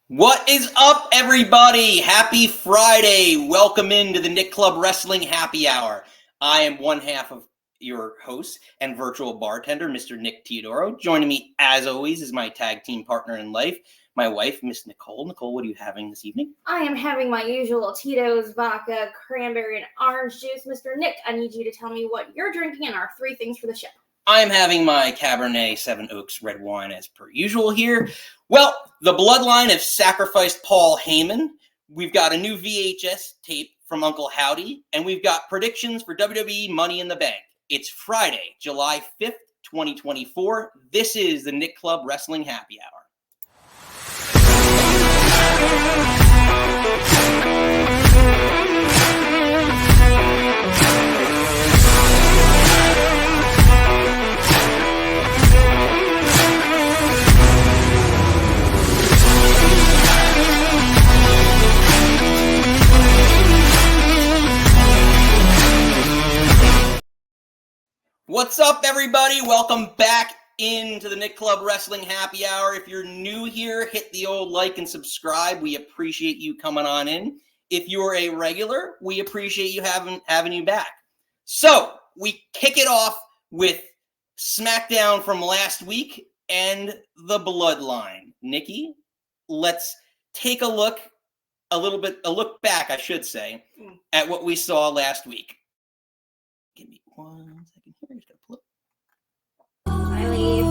What is up, everybody? Happy Friday. Welcome into the Nick Club Wrestling Happy Hour. I am one half of your host and virtual bartender, Mr. Nick Teodoro. Joining me, as always, is my tag team partner in life, my wife, Miss Nicole. Nicole, what are you having this evening? I am having my usual Tito's, vodka, cranberry, and orange juice. Mr. Nick, I need you to tell me what you're drinking and our three things for the show. I'm having my Cabernet 7 Oaks red wine as per usual here. Well, the Bloodline have sacrificed Paul Heyman. We've got a new VHS tape from Uncle Howdy, and we've got predictions for WWE Money in the Bank. It's Friday, July 5th, 2024. This is the Nick Club Wrestling Happy Hour. What's up, everybody? Welcome back into the Nick Club Wrestling Happy Hour. If you're new here, hit the old like and subscribe. We appreciate you coming on in. If you're a regular, we appreciate you having you back. So we kick it off with SmackDown from last week and the Bloodline. Nikki, let's take a look back, I should say, at what we saw last week. Give me 1 second here. I just gotta pull up. I leave.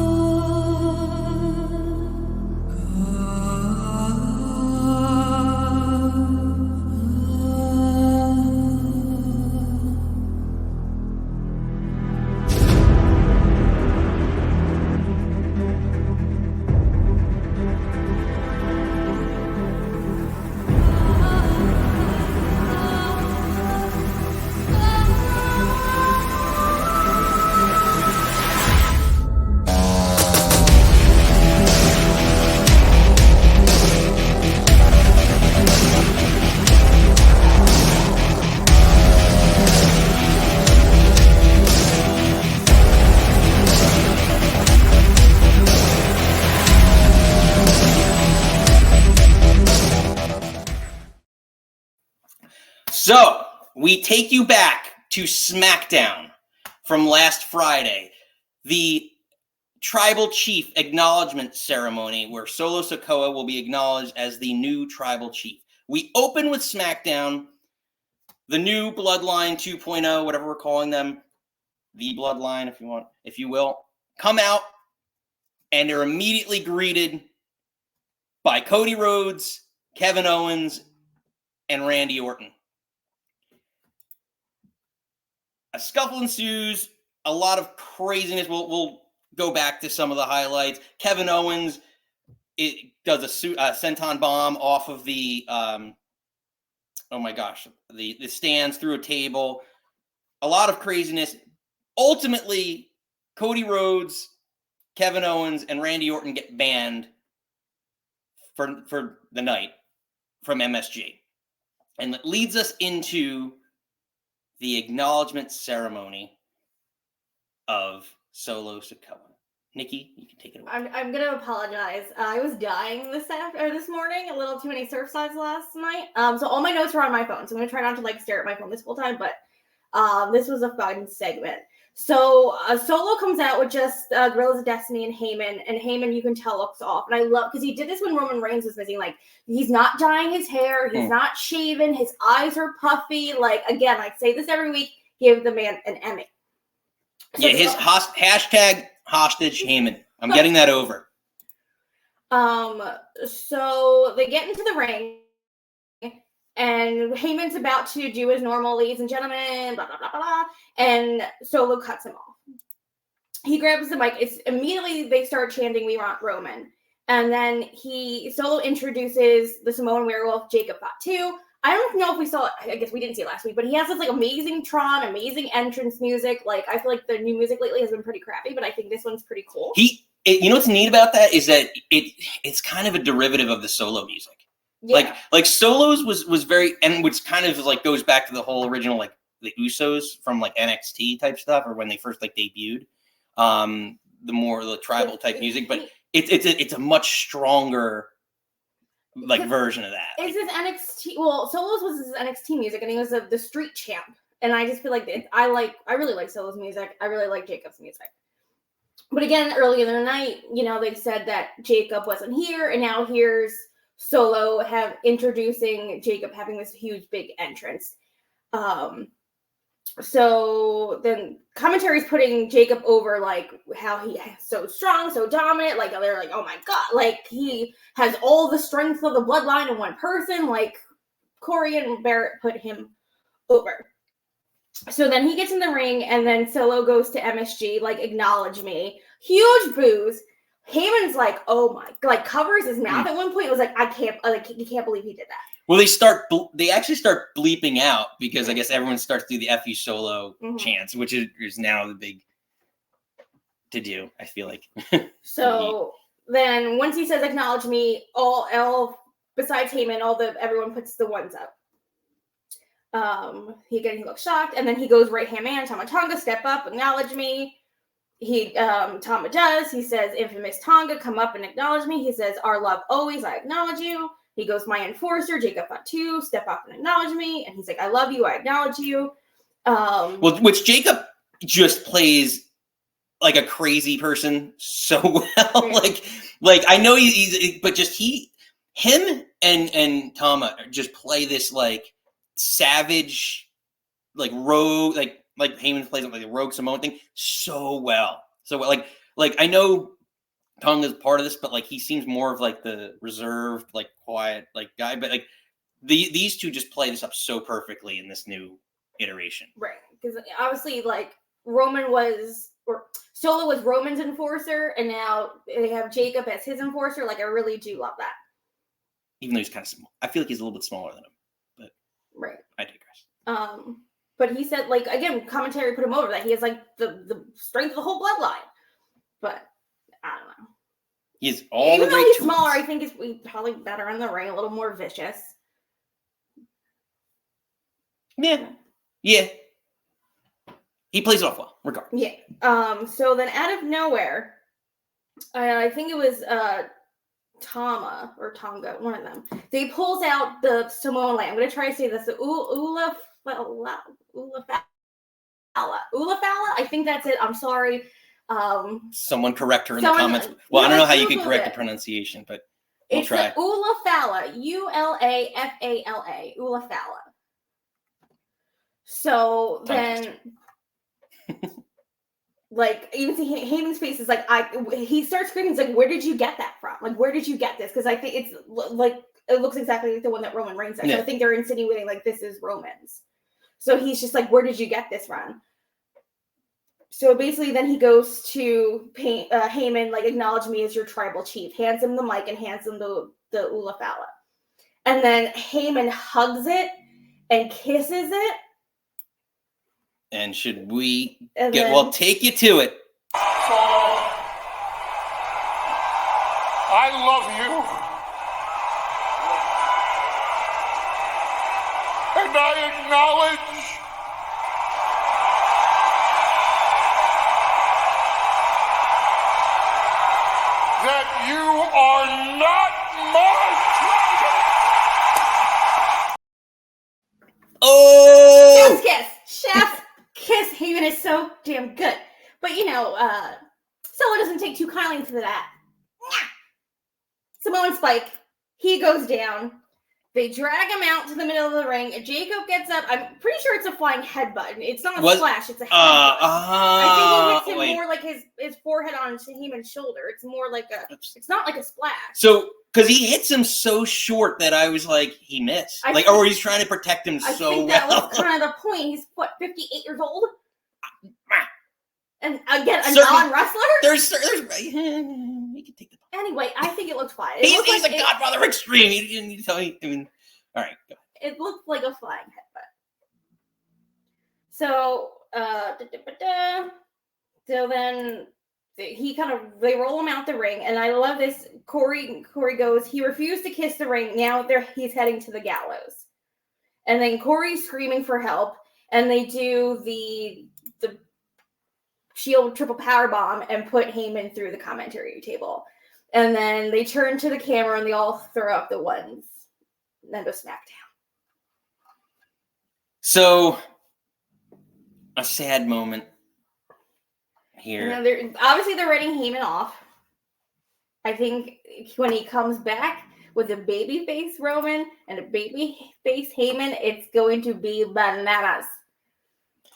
So, we take you back to SmackDown from last Friday, the Tribal Chief Acknowledgement Ceremony, where Solo Sikoa will be acknowledged as the new Tribal Chief. We open with SmackDown, the new Bloodline 2.0, whatever we're calling them, the Bloodline, if you will, come out, and they're immediately greeted by Cody Rhodes, Kevin Owens, and Randy Orton. A scuffle ensues, a lot of craziness. We'll go back to some of the highlights. Kevin Owens does a senton bomb off of the the stands through a table. A lot of craziness. Ultimately, Cody Rhodes, Kevin Owens, and Randy Orton get banned for the night from MSG. And that leads us into the acknowledgement ceremony of Solo Sikoa. Nikki, you can take it away. I'm going to apologize. I was dying this morning. A little too many Surfsides last night. So all my notes were on my phone. So I'm going to try not to stare at my phone this whole time. But this was a fun segment. So Solo comes out with just Gorillas of Destiny and Heyman, you can tell, looks off. And I love, because he did this when Roman Reigns was missing. He's not dyeing his hair. He's not shaven. His eyes are puffy. Again, I say this every week, give the man an Emmy. So his hashtag hostage Heyman. I'm getting that over. So they get into the ring. And Heyman's about to do his normal, ladies and gentlemen, blah, blah, blah, blah, blah. And Solo cuts him off. He grabs the mic. It's immediately they start chanting, "We want Roman." And then Solo introduces the Samoan werewolf, Jacob Fatu. I don't know if we saw it. I guess we didn't see it last week, but he has this amazing amazing entrance music. I feel like the new music lately has been pretty crappy, but I think this one's pretty cool. You know what's neat about that is that it's kind of a derivative of the Solo music. Yeah. Like Solo's was very, and which kind of goes back to the whole original the Usos from NXT type stuff, or when they first debuted. The more the tribal type music, but it's a much stronger like version of that. Is his NXT? Well, Solo's was his NXT music, and he was the street champ. And I just feel like I really like Solo's music. I really like Jacob's music. But again, early in the night, they said that Jacob wasn't here, and now here's Solo introducing Jacob having this huge big entrance. So then commentary's putting Jacob over, like, how he's so strong, so dominant. Like, they're like, oh my God, like, he has all the strength of the bloodline in one person. Like, Corey and Barrett put him over. So then he gets in the ring, and then Solo goes to MSG, like, acknowledge me. Huge boos. Heyman's like, oh my, like, covers his mouth at one point. It was like, you can't believe he did that. Well, they actually start bleeping out because I guess everyone starts to do the F you Solo chants, which is now the big to do, I feel like. So then once he says acknowledge me, all besides Heyman, everyone puts the ones up. He looks shocked, and then he goes right hand man, Tama Tonga, step up, acknowledge me. Tama does. He says, infamous Tonga, come up and acknowledge me. He says, our love always, I acknowledge you. He goes, my enforcer, Jacob Fatu, step up and acknowledge me. And he's like, I love you, I acknowledge you. Which Jacob just plays like a crazy person so well. Yeah. like I know he's but just him and Tama just play this like savage, like rogue, like Heyman plays like the rogue Samoan thing so well. So like I know Tonga's part of this, but like he seems more of like the reserved, like quiet, like guy. But like these two just play this up so perfectly in this new iteration, right? Because obviously, like Solo was Roman's enforcer, and now they have Jacob as his enforcer. Like, I really do love that. Even though he's kind of small, I feel like he's a little bit smaller than him. But right, I digress. But he said, like, again, commentary put him over that he has like the strength of the whole bloodline, but. I don't know. He's all even the though way he's to smaller, I think he's probably better in the ring, a little more vicious. Yeah. He plays it off well, regardless. Yeah. So then out of nowhere, I think it was Tama or Tonga, one of them. They pulls out the Samoan land. I'm gonna try to say this. The Ula Fala. I think that's it. I'm sorry. Someone correct her in the comments. Well, I don't know how you can correct the pronunciation, but we'll try. It's Ula Fala, Ulafala, Ula Fala. So then, like, even see Heyman's face is like, he starts screaming. He's like, "Where did you get that from? Like, where did you get this?" Because I think it's like it looks exactly like the one that Roman Reigns has. Yeah. So I think they're insinuating like this is Roman's. So he's just like, "Where did you get this from?" So basically, then he goes to Heyman, like, acknowledge me as your tribal chief, hands him the mic and hands him the Ula Fala. And then Heyman hugs it and kisses it. And should we take you to it? I love you. And I acknowledge that you are not my dragon. Oh! Chef's kiss. Heyman is so damn good. But, Solo doesn't take too kindly to that. Samoan Spike, he goes down. They drag him out to the middle of the ring. Jacob gets up. I'm pretty sure it's a flying headbutt. It's not a splash. It's a headbutt. I think he hits him more like his forehead on Heyman's shoulder. It's more like it's not like a splash. So, because he hits him so short that I was like, he missed. Or he's trying to protect him so well. I think that was kind of the point. He's, 58 years old? And again, non-wrestler? There's he can take the ball. Anyway, I think it looked fine. He's like Godfather Extreme. You didn't need to tell me. I mean, all right. Go ahead. It looked like a flying headbutt. So, so then they roll him out the ring, and I love this. Corey goes, he refused to kiss the ring. Now he's heading to the gallows. And then Corey's screaming for help, and they do the Shield triple power bomb and put Heyman through the commentary table. And then they turn to the camera and they all throw up the ones. And then go SmackDown. So, a sad moment here. Obviously, they're writing Heyman off. I think when he comes back with a babyface Roman and a babyface Heyman, it's going to be bananas.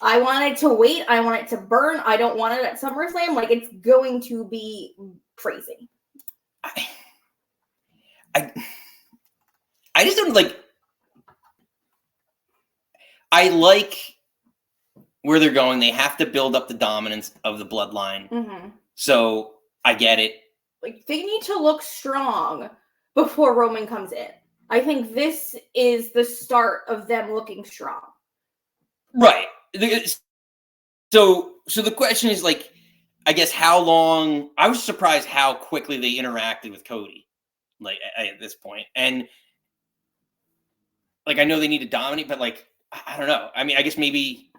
I want it to wait. I want it to burn. I don't want it at SummerSlam. Like, it's going to be crazy. I just don't like. I like where they're going. They have to build up the dominance of the bloodline. Mm-hmm. So I get it. Like, they need to look strong before Roman comes in. I think this is the start of them looking strong. Right. So the question is, like, I guess how long? I was surprised how quickly they interacted with Cody, like at this point. And like, I know they need to dominate, but like, I don't know. I mean, I guess maybe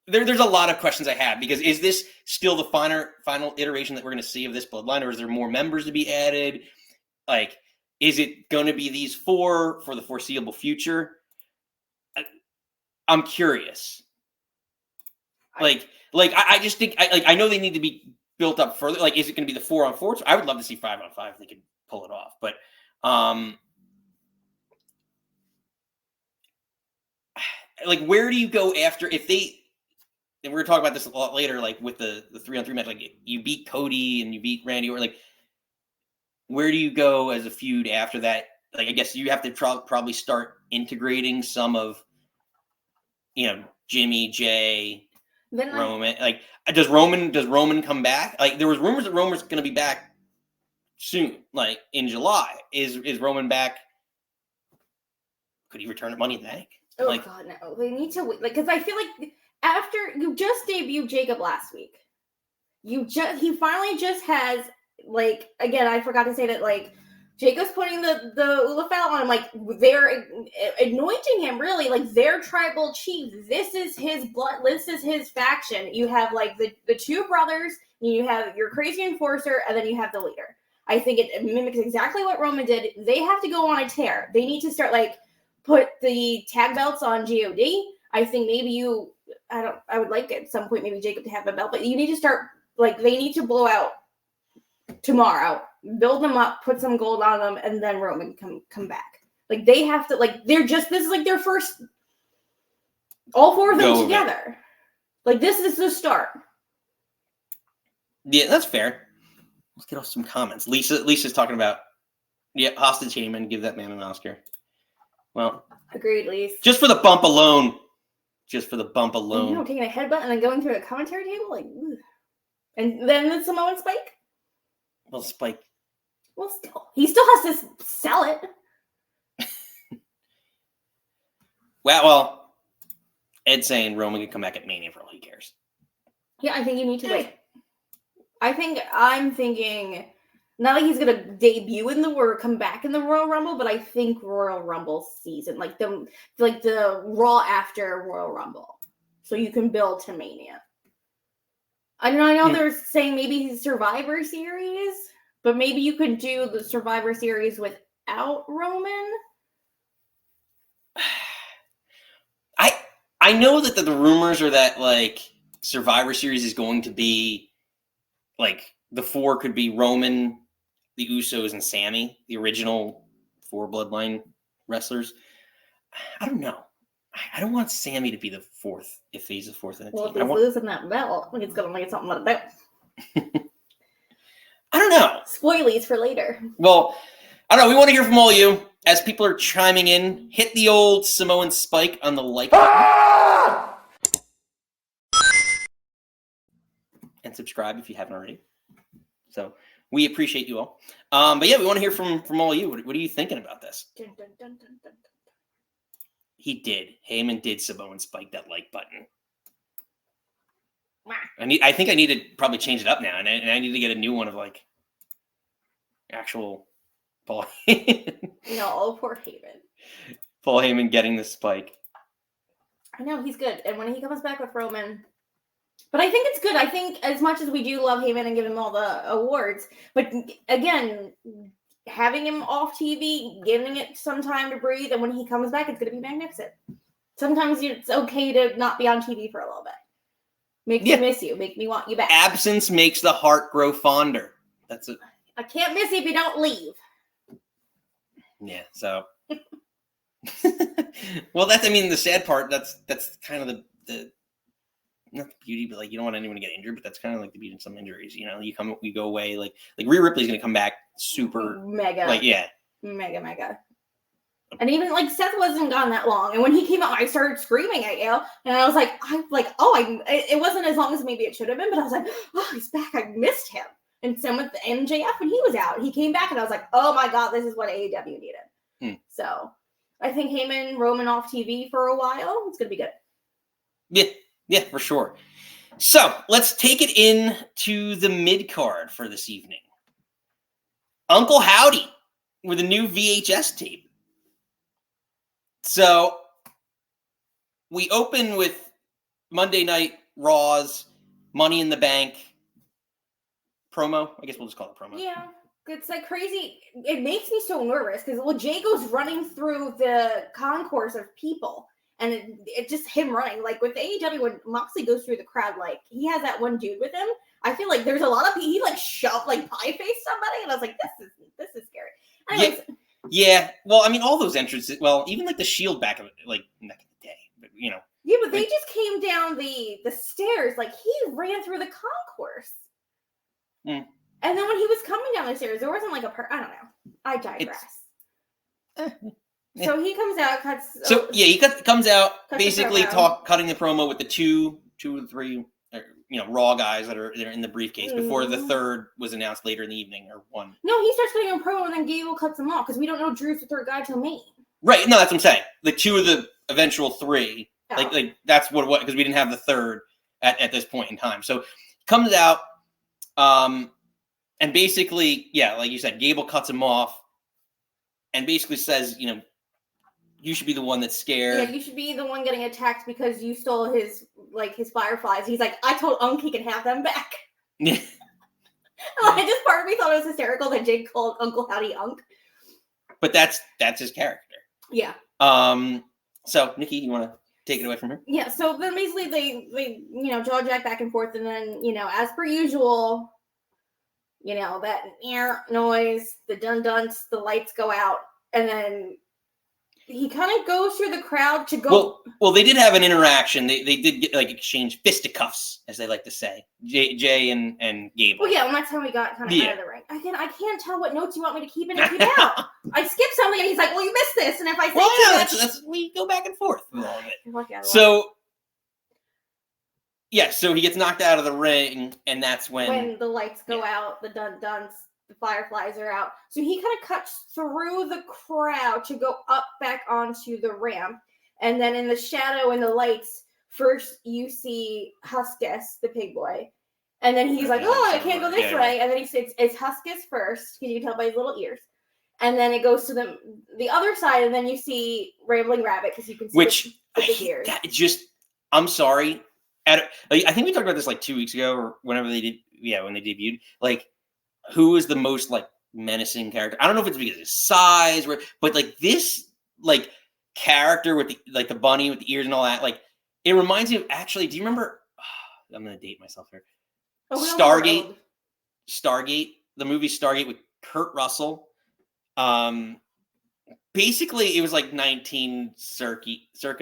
there's a lot of questions I have, because is this still the final iteration that we're going to see of this bloodline, or is there more members to be added? Like, is it going to be these four for the foreseeable future? I'm curious. I just think I know they need to be built up further. Like, is it going to be the 4-on-4? I would love to see 5-on-5 if they could pull it off. But like, where do you go after if they? And we're gonna talk about this a lot later. Like with the 3-on-3 match, like you beat Cody and you beat Randy, or like, where do you go as a feud after that? Like, I guess you have to probably start integrating some of, Jimmy, Jay, Roman. Like, does Roman come back? Like, there was rumors that Roman's going to be back soon, like in July. Is Roman back? Could he return at Money in the Bank? Oh, God, no. They need to wait. Like, because I feel like after you just debuted Jacob last week, he finally just has, like, again, I forgot to say that, like, Jacob's putting the Ulafal on him, like, they're anointing him, really, like, their tribal chief. This is his blood, this is his faction. You have, like, the two brothers, you have your crazy enforcer, and then you have the leader. I think it mimics exactly what Roman did. They have to go on a tear. They need to start, like, put the tag belts on GOD. I think maybe I would like at some point maybe Jacob to have a belt, but you need to start, like, they need to blow out tomorrow, build them up, put some gold on them, and then Roman come back. Like, they have to, like, this is like their first, all four of them together. Like, this is the start. Yeah, that's fair. Let's get off some comments. Lisa's talking about, hostage Heyman, give that man an Oscar. Well, agreed, Lisa. Just for the bump alone. Just for the bump alone. Taking a headbutt and then going through a commentary table, like, ugh. And then the Samoan Spike. Well, Spike. Well, he still has to sell it. Well, Ed's saying Roman can come back at Mania for all he cares. Yeah, I think you need to wait. I'm thinking not like he's gonna debut or come back in the Royal Rumble, but I think Royal Rumble season, like the Raw after Royal Rumble, so you can build to Mania. I know they're saying maybe Survivor Series, but maybe you could do the Survivor Series without Roman. I know that the rumors are that, like, Survivor Series is going to be, like, the four could be Roman, the Usos, and Sammy, the original 4 Bloodline wrestlers. I don't know. I don't want Sammy to be the fourth if he's the fourth in the team. Well, if he's losing that belt, it's going to make something about that. I don't know. Spoilies for later. Well, I don't know. We want to hear from all of you. As people are chiming in, hit the old Samoan Spike on the like button. And subscribe if you haven't already. So we appreciate you all. But yeah, we want to hear from all of you. What are you thinking about this? Dun, dun, dun, dun, dun. He did. Heyman did Samoan Spike that like button. Wow. I think I need to probably change it up now, and I need to get a new one of, like, actual Paul Heyman. No, poor Heyman. Paul Heyman getting the spike. I know, he's good. And when he comes back with Roman, But I think it's good. I think as much as we do love Heyman and give him all the awards, but again, having him off TV, giving it some time to breathe, and when he comes back, it's going to be magnificent. Sometimes it's okay to not be on TV for a little bit. Make me miss you. Make me want you back. Absence makes the heart grow fonder. That's it. I can't miss you if you don't leave. Yeah, so. Well, that's, I mean, the sad part, that's kind of the not the beauty, but like, you don't want anyone to get injured, but that's kind of like the beauty of some injuries. You know, you go away, like Rhea Ripley's going to come back super. Mega. Like, yeah. Mega. And even like Seth wasn't gone that long, and when he came out, I started screaming at you, and I was like, it wasn't as long as maybe it should have been, but I was like, oh, he's back. I missed him. And same with MJF when he was out, he came back, and I was like, oh my god, this is what AEW needed. So I think Heyman Roman off TV for a while, it's gonna be good. Yeah, for sure. So let's take it in to the mid card for this evening. Uncle Howdy with a new VHS tape. So we open with Monday Night Raw's Money in the Bank promo. I guess we'll just call it promo. Yeah, it's like crazy. It makes me so nervous because Jay goes running through the concourse of people, and it just him running. Like with AEW, when Moxley goes through the crowd, like he has that one dude with him. I feel like there's a lot of people. He like shoved, like pie face somebody, and I was like, this is scary. Anyways, yeah. Well, I mean, all those entrances. Well, even like the Shield back in the day, but you know. Yeah, but they just came down the stairs. Like he ran through the concourse. And then when he was coming down the stairs, there wasn't like I don't know. I digress. So he comes out, cuts. So he comes out, basically cutting the promo with the two or three, Raw guys that are in the briefcase before the third was announced later in the evening or one. No, he starts cutting a promo and then Gable cuts him off because we don't know Drew's the third guy till May. Right. No, that's what I'm saying. The two of the eventual three, like that's what because we didn't have the third at this point in time. So comes out, and basically, like you said, Gable cuts him off, and basically says, you should be the one that's scared. Yeah, you should be the one getting attacked because you stole his fireflies. He's like, I told Unk he can have them back. Yeah. Just part of me thought it was hysterical that Jake called Uncle Howdy Unk. But that's his character. Yeah. So Nikki, you want to take it away from her? Yeah. So then basically they jaw jack back and forth, and then as per usual, that air noise, the dun-duns, the lights go out, and then he kind of goes through the crowd to go. Well, they did have an interaction. They did get exchange fisticuffs, as they like to say. Jay and Gable. Well, yeah, and that's how we got kind of out of the ring. I can't tell what notes you want me to keep in and keep out. I skipped something, and he's like, "Well, you missed this," and if I say that's we go back and forth with all of it. So he gets knocked out of the ring, and that's when the lights go out, the dun-duns. The fireflies are out. So he kind of cuts through the crowd to go up back onto the ramp. And then in the shadow and the lights, first you see Huskus, the pig boy. And then he's like, I can't go this way. And then he says, it's Huskus first, because you can tell by his little ears. And then it goes to the other side, and then you see Rambling Rabbit, because you can see the big ears. I'm sorry. I think we talked about this 2 weeks ago, or whenever they did, when they debuted. Who is the most menacing character? I don't know if it's because of his size, but this character with the bunny with the ears and all that, it reminds me of actually. Do you remember? I'm gonna date myself here. Stargate, the movie Stargate with Kurt Russell. Basically, it was circa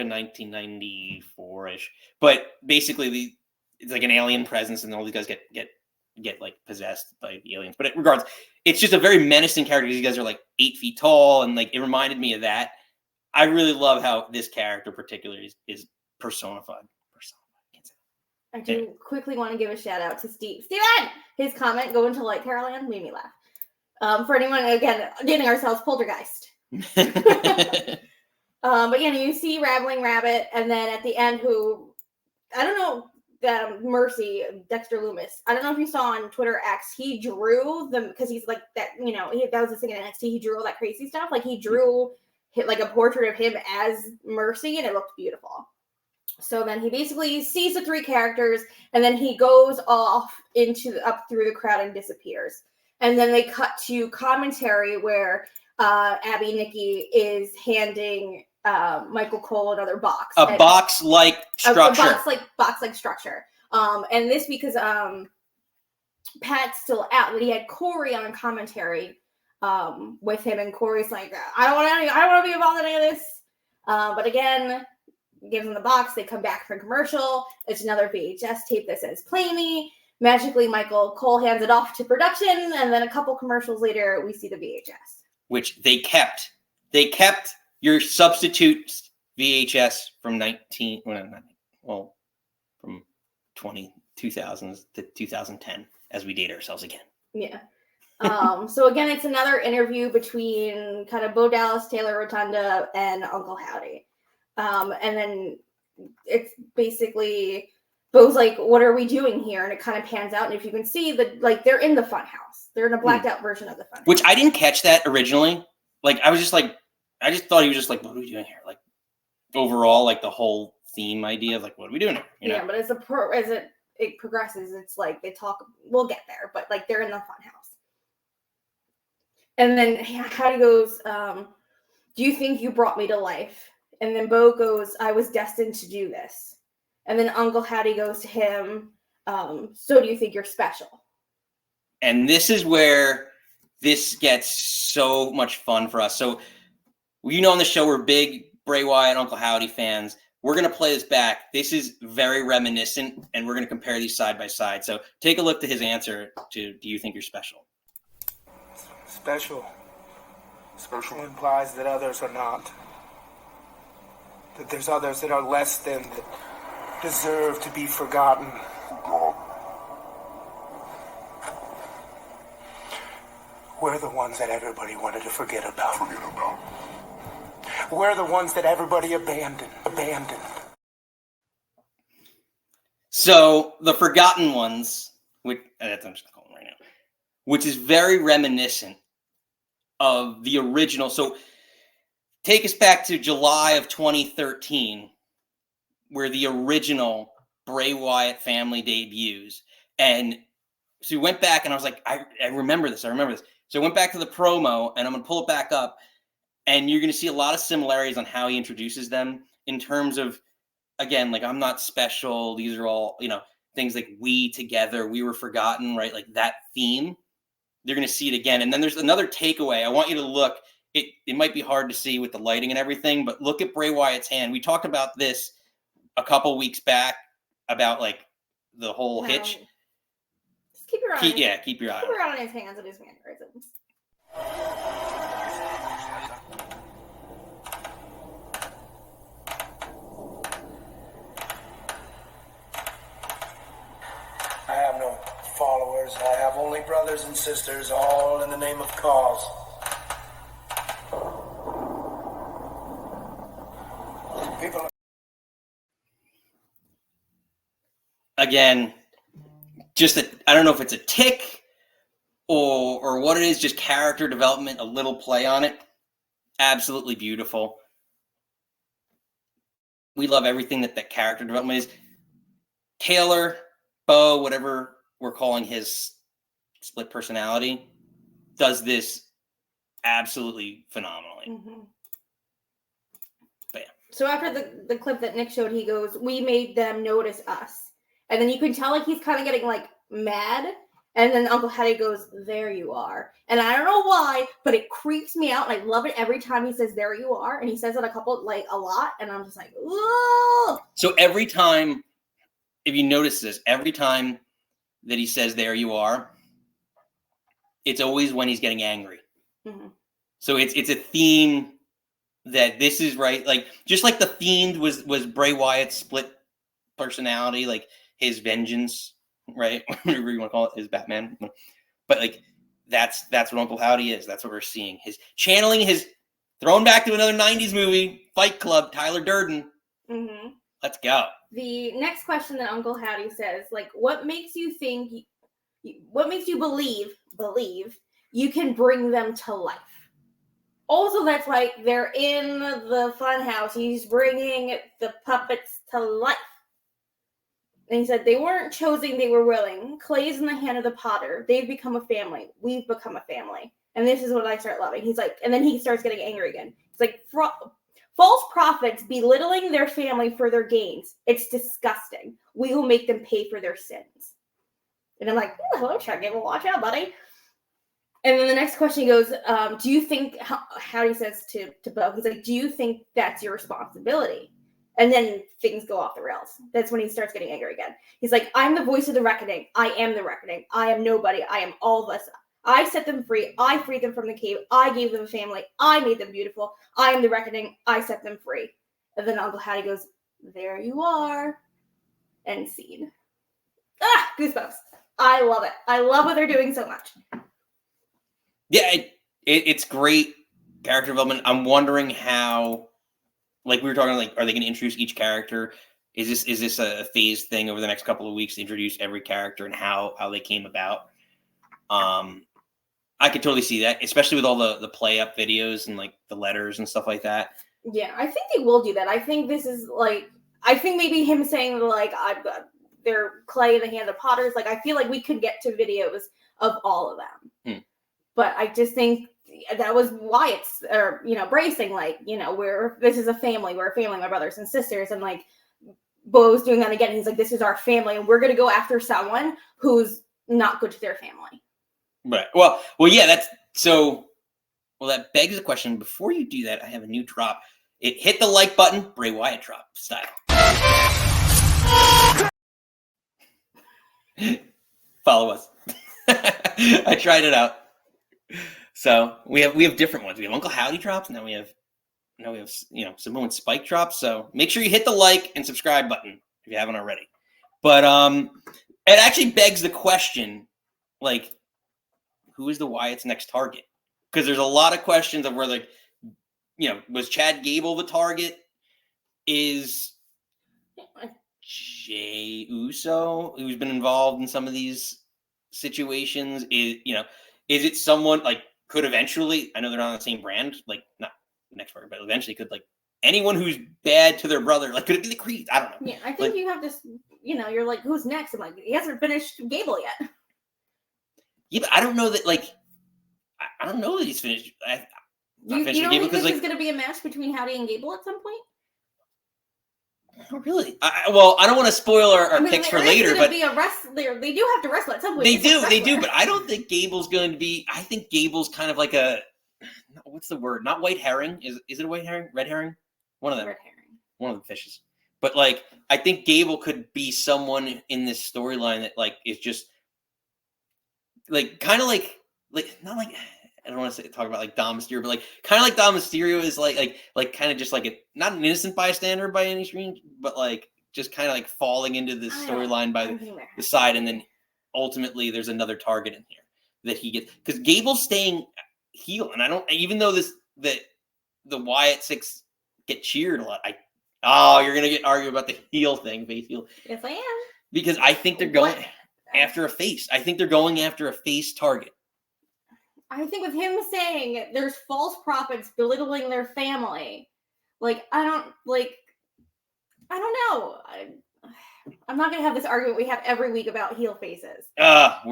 1994-ish, but basically it's an alien presence, and all these guys get possessed by the aliens. But regardless, it's just a very menacing character. These guys are 8 feet tall, and it reminded me of that. I really love how this character particularly is personified. I do quickly want to give a shout out to Steven! His comment, go into Caroline, made me laugh. For anyone, again, dating ourselves, poltergeist. But you see Rambling Rabbit, and then at the end, I don't know, Mercy, Dexter Loomis. I don't know if you saw on Twitter X, he drew them because he's that, that was his thing in NXT. He drew all that crazy stuff. He drew a portrait of him as Mercy, and it looked beautiful. So then he basically sees the 3 characters, and then he goes off up through the crowd and disappears. And then they cut to commentary where Abby Nikki is handing Michael Cole another box. A box-like structure. A box-like structure. And this because Pat's still out, but he had Corey on commentary with him, and Corey's like, I don't want to be involved in any of this. But again, gives them the box. They come back from commercial. It's another VHS tape that says "Play Me." Magically, Michael Cole hands it off to production, and then a couple commercials later, we see the VHS, which they kept. They kept your substitute VHS from 2000s to 2010 as we date ourselves again. Yeah. So again, it's another interview between kind of Bo Dallas, Taylor Rotunda, and Uncle Howdy. And then it's basically Bo's like, what are we doing here? And it kind of pans out. And if you can see they're in the fun house. They're in a blacked out version of the fun house. Which I didn't catch that originally. Like, I just thought he was just like, what are we doing here? Like, overall, like the whole theme idea of like, what are we doing here? You know? Yeah, but as it progresses, it's like they talk, we'll get there, but like they're in the fun house. And then Howdy goes, do you think you brought me to life? And then Bo goes, I was destined to do this. And then Uncle Howdy goes to him, so do you think you're special? And this is where this gets so much fun for us. So, on the show, we're big Bray Wyatt and Uncle Howdy fans. We're going to play this back. This is very reminiscent, and we're going to compare these side by side. So take a look to his answer to, do you think you're special? Special. Special implies that others are not. That there's others that are less than, that deserve to be forgotten. We're the ones that everybody wanted to forget about. We're the ones that everybody abandoned. So the forgotten ones, which I'm just going to call them right now, which is very reminiscent of the original. So take us back to July of 2013, where the original Bray Wyatt family debuts. And so we went back and I was like, I remember this. So I went back to the promo and I'm going to pull it back up. And you're going to see a lot of similarities on how he introduces them in terms of, again, like, I'm not special. These are all, things like we together, we were forgotten, right? Like that theme. They're going to see it again. And then there's another takeaway. I want you to look. It might be hard to see with the lighting and everything, but look at Bray Wyatt's hand. We talked about this a couple weeks back about like the whole hitch. Just keep your eye. Keep your eye. Keep your eye on his hands and his mannerisms. I have no followers. I have only brothers and sisters, all in the name of cause. People. Again, I don't know if it's a tick or what it is, just character development, a little play on it. Absolutely beautiful. We love everything that character development is. Taylor, Bo, whatever we're calling his split personality, does this absolutely phenomenally. Mm-hmm. But yeah. So after the clip that Nick showed, he goes, we made them notice us. And then you can tell like he's kind of getting like mad. And then Uncle Howdy goes, there you are. And I don't know why, but it creeps me out. And I love it every time he says, there you are. And he says it a lot. And I'm just like, ooh. So every time, if you notice this, every time that he says, there you are, it's always when he's getting angry. Mm-hmm. So it's a theme that this is right. Like, just like the Fiend was Bray Wyatt's split personality, like his vengeance, right? Whatever you want to call it, his Batman. But like, that's what Uncle Howdy is. That's what we're seeing. His channeling, his thrown back to another 90s movie, Fight Club, Tyler Durden. Mm-hmm. Let's go. The next question that Uncle Howdy says, like, what makes you believe you can bring them to life? Also, that's like they're in the fun house. He's bringing the puppets to life. And he said they weren't choosing, they were willing. Clay's in the hand of the potter. They've become a family. We've become a family. And this is what I start loving. He's like, and then he starts getting angry again. He's like, false prophets belittling their family for their gains. It's disgusting. We will make them pay for their sins. And I'm like, hello, Chad Gable, watch out, buddy. And then the next question he goes, do you think, how he says to Bo, he's like, do you think that's your responsibility? And then things go off the rails. That's when he starts getting angry again. He's like, I'm the voice of the reckoning. I am the reckoning. I am nobody. I am all of us. I set them free. I freed them from the cave. I gave them a family. I made them beautiful. I am the reckoning. I set them free. And then Uncle Hattie goes, there you are. End scene. Ah, goosebumps. I love it. I love what they're doing so much. Yeah, it's great character development. I'm wondering how, like we were talking, like, are they going to introduce each character? Is this a phased thing over the next couple of weeks to introduce every character and how they came about? I could totally see that, especially with all the play up videos and like the letters and stuff like that. Yeah, I think they will do that. I think this is like, I think maybe him saying like, I've got their Clay in the hand of potters. Like, I feel like we could get to videos of all of them. But I just think that was why it's, or, bracing, like, this is a family. We're a family, my brothers and sisters. And like, Bo's doing that again. He's like, this is our family. And we're going to go after someone who's not good to their family. Right. Well, yeah, that begs the question. Before you do that, I have a new drop. It hit the like button, Bray Wyatt drop style. Follow us. I tried it out. So we have different ones. We have Uncle Howdy drops, and now we have Samoan Spike drops. So make sure you hit the like and subscribe button if you haven't already. But it actually begs the question, like, who is the Wyatt's next target? Because there's a lot of questions of where, like, was Chad Gable the target? Is Jey Uso, who's been involved in some of these situations, is it someone like could eventually? I know they're not on the same brand, like not next part, but eventually could, like, anyone who's bad to their brother, like, could it be the Creed? I don't know. Yeah, I think you have to, you're like, who's next? I'm like, he hasn't finished Gable yet. Yeah, but I don't know that, like, I don't know that he's finished. You don't think this is going to be a match between Howdy and Gable at some point? Oh, really? I don't want to spoil our picks for later, but be a wrestler. They do have to wrestle at some point. They do, but I don't think Gable's going to be. I think Gable's kind of like a, what's the word? Not white herring. Is it a white herring? Red herring? One of them. Red herring. One of the fishes. But like, I think Gable could be someone in this storyline that, like, is just like kind of like not like. I don't want to talk about like Dom Mysterio, but like kind of like Dom Mysterio is like kind of just like not an innocent bystander by any means, but like just kind of like falling into this storyline by the side, and then ultimately there's another target in here that he gets, because Gable's staying heel, and I don't, even though the Wyatt Six get cheered a lot. You're gonna get argued about the heel thing, face heel. Yes, I am, because I think they're going after a face. I think they're going after a face target. I think with him saying there's false prophets belittling their family, like, I don't know. I'm not going to have this argument we have every week about heel faces. I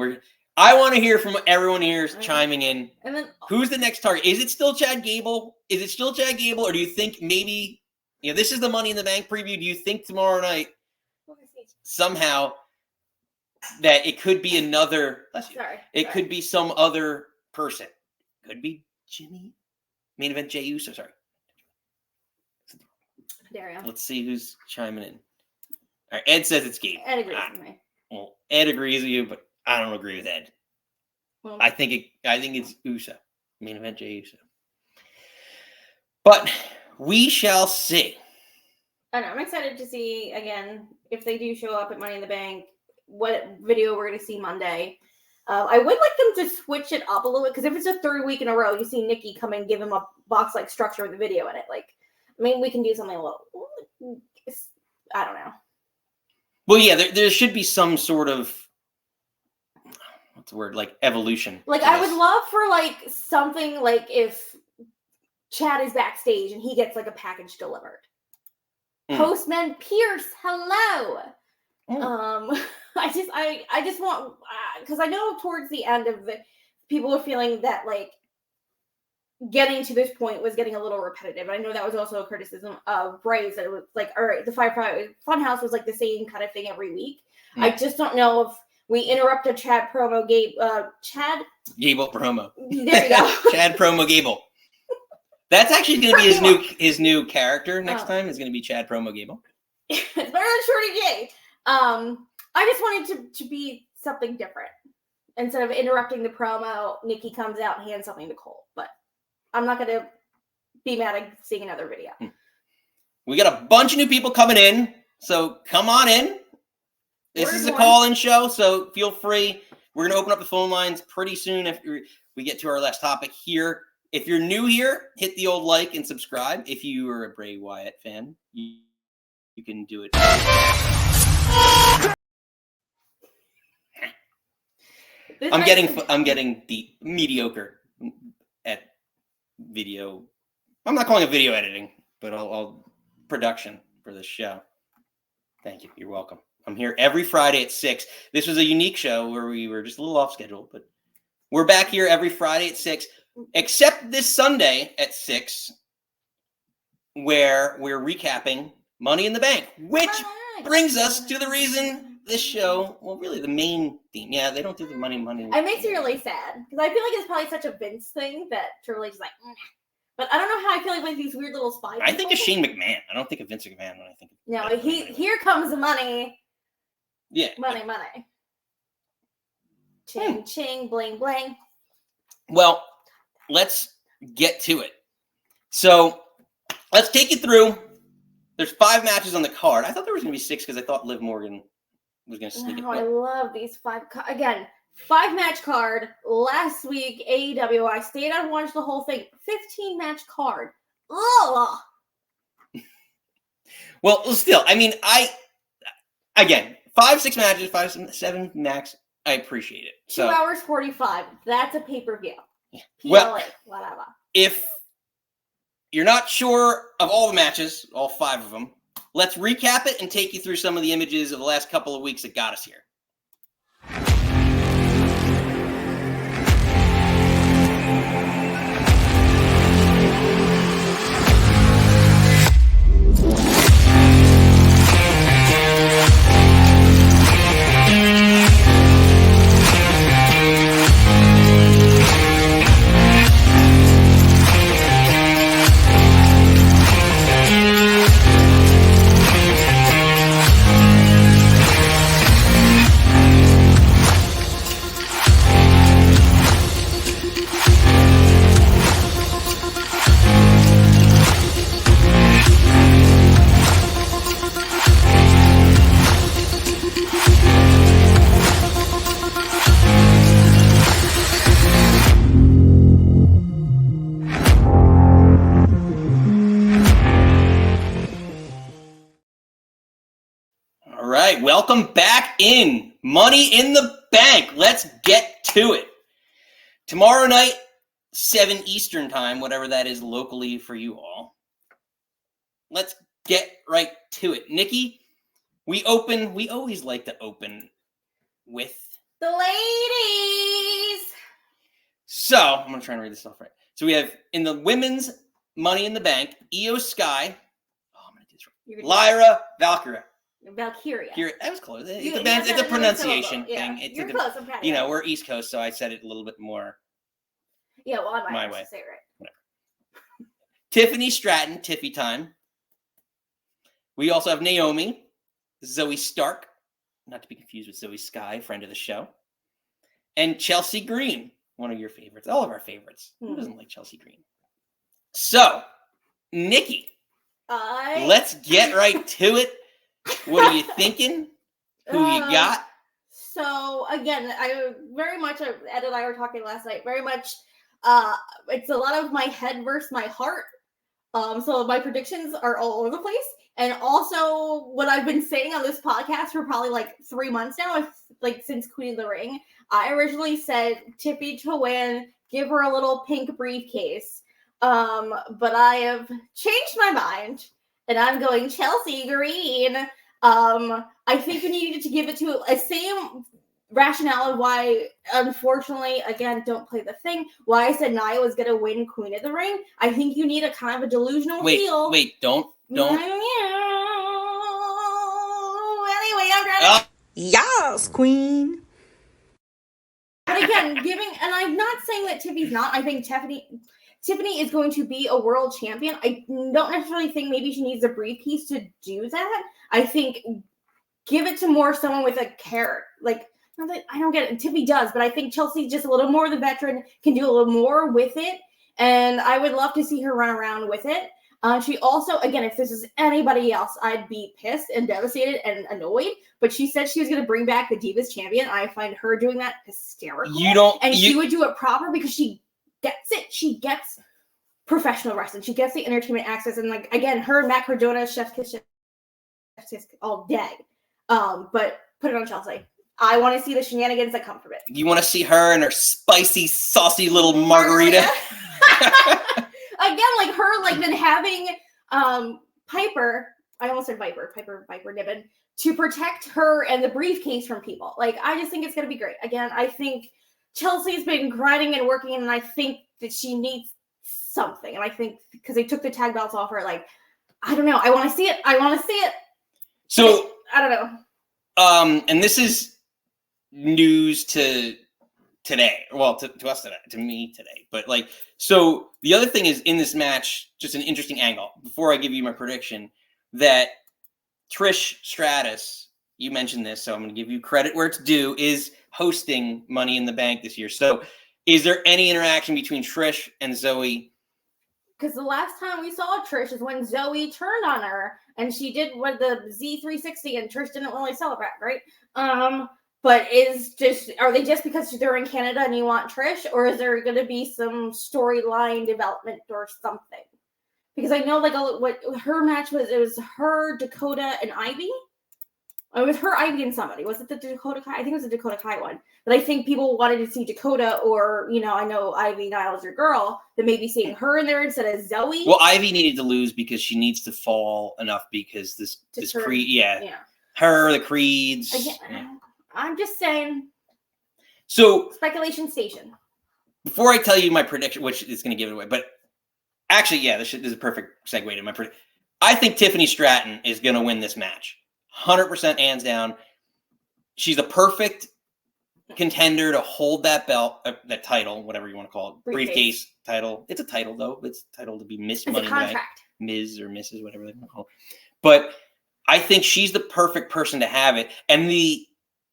want to hear from everyone here chiming in. And then, who's the next target? Is it still Chad Gable? Or do you think maybe, this is the Money in the Bank preview. Do you think tomorrow night somehow that it could be another, could be some other person? Could be Jimmy. Main event Jey Uso, sorry. Dario. Let's see who's chiming in. All right, Ed says it's Gabe. Ed agrees with me. Well, Ed agrees with you, but I don't agree with Ed. Well, I think it's Uso. Main event Jey Uso. But we shall see. I know. I'm excited to see, again, if they do show up at Money in the Bank, what video we're going to see Monday. I would like them to switch it up a little bit, because if it's a third week in a row, you see Nikki come and give him a box-like structure with the video in it. Like, I mean, we can do something a little, I don't know. Well, yeah, there should be some sort of, what's the word, like evolution. Like, I would love for, like, something like if Chad is backstage and he gets like a package delivered. Mm. Postman Pierce, hello. Mm. I just want, because I know towards the end of the, people were feeling that like getting to this point was getting a little repetitive. I know that was also a criticism of Bray's, that it was like, all right, the Firefly Funhouse was like the same kind of thing every week. Mm. I just don't know if we interrupt a Chad promo, Chad Gable promo. There you go. Chad promo Gable. That's actually going to be his new character next time. Is going to be Chad promo Gable. It's better than Shorty J. I just wanted to be something different. Instead of interrupting the promo, Nikki comes out and hands something to Cole. But I'm not going to be mad at seeing another video. We got a bunch of new people coming in, so come on in. This is a call-in show, so feel free. We're going to open up the phone lines pretty soon after we get to our last topic here. If you're new here, hit the old like and subscribe. If you are a Bray Wyatt fan, you can do it. I'm getting the mediocre at video. I'm not calling it video editing, but I'll production for this show. Thank you. You're welcome. I'm here every Friday at 6. This was a unique show where we were just a little off schedule, but we're back here every Friday at 6, except this Sunday at 6, where we're recapping Money in the Bank, which brings us to the reason this show, well, really the main theme. Yeah, they don't do the money. It makes me really sad, because I feel like it's probably such a Vince thing that Triple H is like, But I don't know how I feel like these weird little spy I think of Shane McMahon. I don't think of Vince McMahon when I think of No, here comes the money. Yeah. Money. Ching, ching, bling, bling. Well, let's get to it. So, let's take you through. There's 5 matches on the card. I thought there was going to be 6 because I thought Liv Morgan was going to sneak it. I love these 5. Again, 5-match card. Last week, AEW, I stayed and watched the whole thing. 15-match card. Ugh. Well, still, I mean, again, 5, 6 matches, 5, 7 max. I appreciate it. 2 hours 45. That's a pay-per-view. Yeah. PLA, well, whatever. If you're not sure of all the matches, all 5 of them, let's recap it and take you through some of the images of the last couple of weeks that got us here. Welcome back in Money in the Bank. Let's get to it. Tomorrow night, 7 Eastern time, whatever that is locally for you all. Let's get right to it. Nikki, we always like to open with the ladies. So, I'm going to try and read this off right. So we have in the women's Money in the Bank, Io Sky. Oh, I'm going to do this right. Lyra Valkyria. Valkyria. That was close. It's a pronunciation thing. Yeah. You're close. I'm proud of you know, we're East Coast, so I said it a little bit more. Yeah, well, I my way. Say it right. Whatever. Tiffany Stratton, Tiffy time. We also have Naomi, Zoe Stark, not to be confused with Zoe Sky, friend of the show, and Chelsea Green, one of your favorites, all of our favorites. Who doesn't like Chelsea Green? So, Nikki, let's get right to it. What are you thinking? Who you got? So again, I very much Ed and I were talking last night. Very much, it's a lot of my head versus my heart. So my predictions are all over the place, and also what I've been saying on this podcast for probably like 3 months now, since Queen of the Ring. I originally said Tiffy to win, give her a little pink briefcase. But I have changed my mind, and I'm going Chelsea Green. I think you needed to give it to a same rationale of why, unfortunately, again, don't play the thing, why I said Nia was going to win Queen of the Ring. I think you need a kind of a delusional heel. Wait, don't. Anyway, I'm ready. Yes, Queen. But again, and I'm not saying that Tiffany's not. I think Tiffany is going to be a world champion. I don't necessarily think maybe she needs a briefcase to do that. I think give it to more someone with a character. Like, not that I don't get it. Tiffany does, but I think Chelsea's just a little more the veteran, can do a little more with it. And I would love to see her run around with it. She also, again, if this is anybody else, I'd be pissed and devastated and annoyed. But she said she was going to bring back the Divas champion. I find her doing that hysterical. She would do it proper because she gets it. She gets professional wrestling. She gets the entertainment access. And, like, again, her and Matt Cardona, chef's kiss all day. But put it on Chelsea. I want to see the shenanigans that come from it. You want to see her and her spicy, saucy little margarita? Again, like her, like then having Piper, I almost said Viper Niven, to protect her and the briefcase from people. Like, I just think it's going to be great. Again, I think Chelsea's been grinding and working, and I think that she needs something. And I think because they took the tag belts off her, like, I don't know. I want to see it. So I don't know. And this is news to today. Well, to us today, to me today. But like, so the other thing is in this match, just an interesting angle. Before I give you my prediction, that Trish Stratus, you mentioned this, so I'm going to give you credit where it's due, is hosting Money in the Bank this year. So is there any interaction between Trish and Zoe? Because the last time we saw Trish is when Zoe turned on her and she did what the Z360 and Trish didn't really celebrate, right? But are they just because they're in Canada and you want Trish, or is there going to be some storyline development or something? Because I know, like, what her match was, it was her, Dakota, and Ivy. It was her, Ivy, and somebody. Was it the Dakota Kai? I think it was the Dakota Kai one. But I think people wanted to see Dakota, or, you know, I know Ivy Niles, your girl, that maybe seeing her in there instead of Zoe. Well, Ivy needed to lose because she needs to fall enough because this Creed, her, the Creeds. Again, I'm just saying. So speculation station. Before I tell you my prediction, which is going to give it away, but actually, yeah, this is a perfect segue to my prediction. I think Tiffany Stratton is going to win this match. 100% hands down. She's the perfect contender to hold that belt, that title, whatever you want to call it, briefcase title. It's a title, though. It's a title to be Miss Money in the Bank, Ms. or Mrs., whatever they want to call it. But I think she's the perfect person to have it. And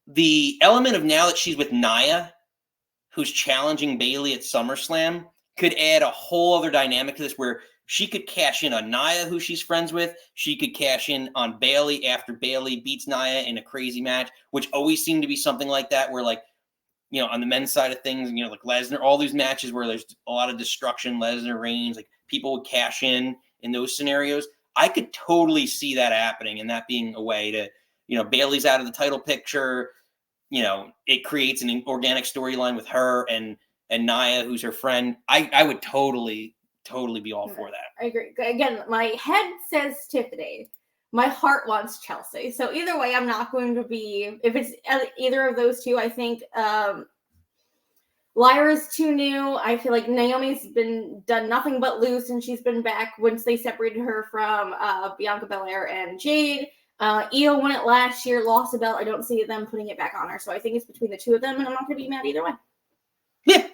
the element of now that she's with Nia, who's challenging Bayley at SummerSlam, could add a whole other dynamic to this where she could cash in on Nia, who she's friends with. She could cash in on Bayley after Bayley beats Nia in a crazy match, which always seemed to be something like that, where, like, you know, on the men's side of things, you know, like Lesnar, all these matches where there's a lot of destruction, Lesnar, Reigns, like people would cash in those scenarios. I could totally see that happening and that being a way to, you know, Bayley's out of the title picture. You know, it creates an organic storyline with her and Nia, who's her friend. I would totally be all for that. I agree. Again, my head says Tiffany. My heart wants Chelsea. So either way, I'm not going to be, if it's either of those two, I think Lyra's too new. I feel like Naomi's done nothing but lose since she's been back once they separated her from Bianca Belair and Jade. Io won it last year, lost the belt. I don't see them putting it back on her. So I think it's between the two of them, and I'm not going to be mad either way. Yeah,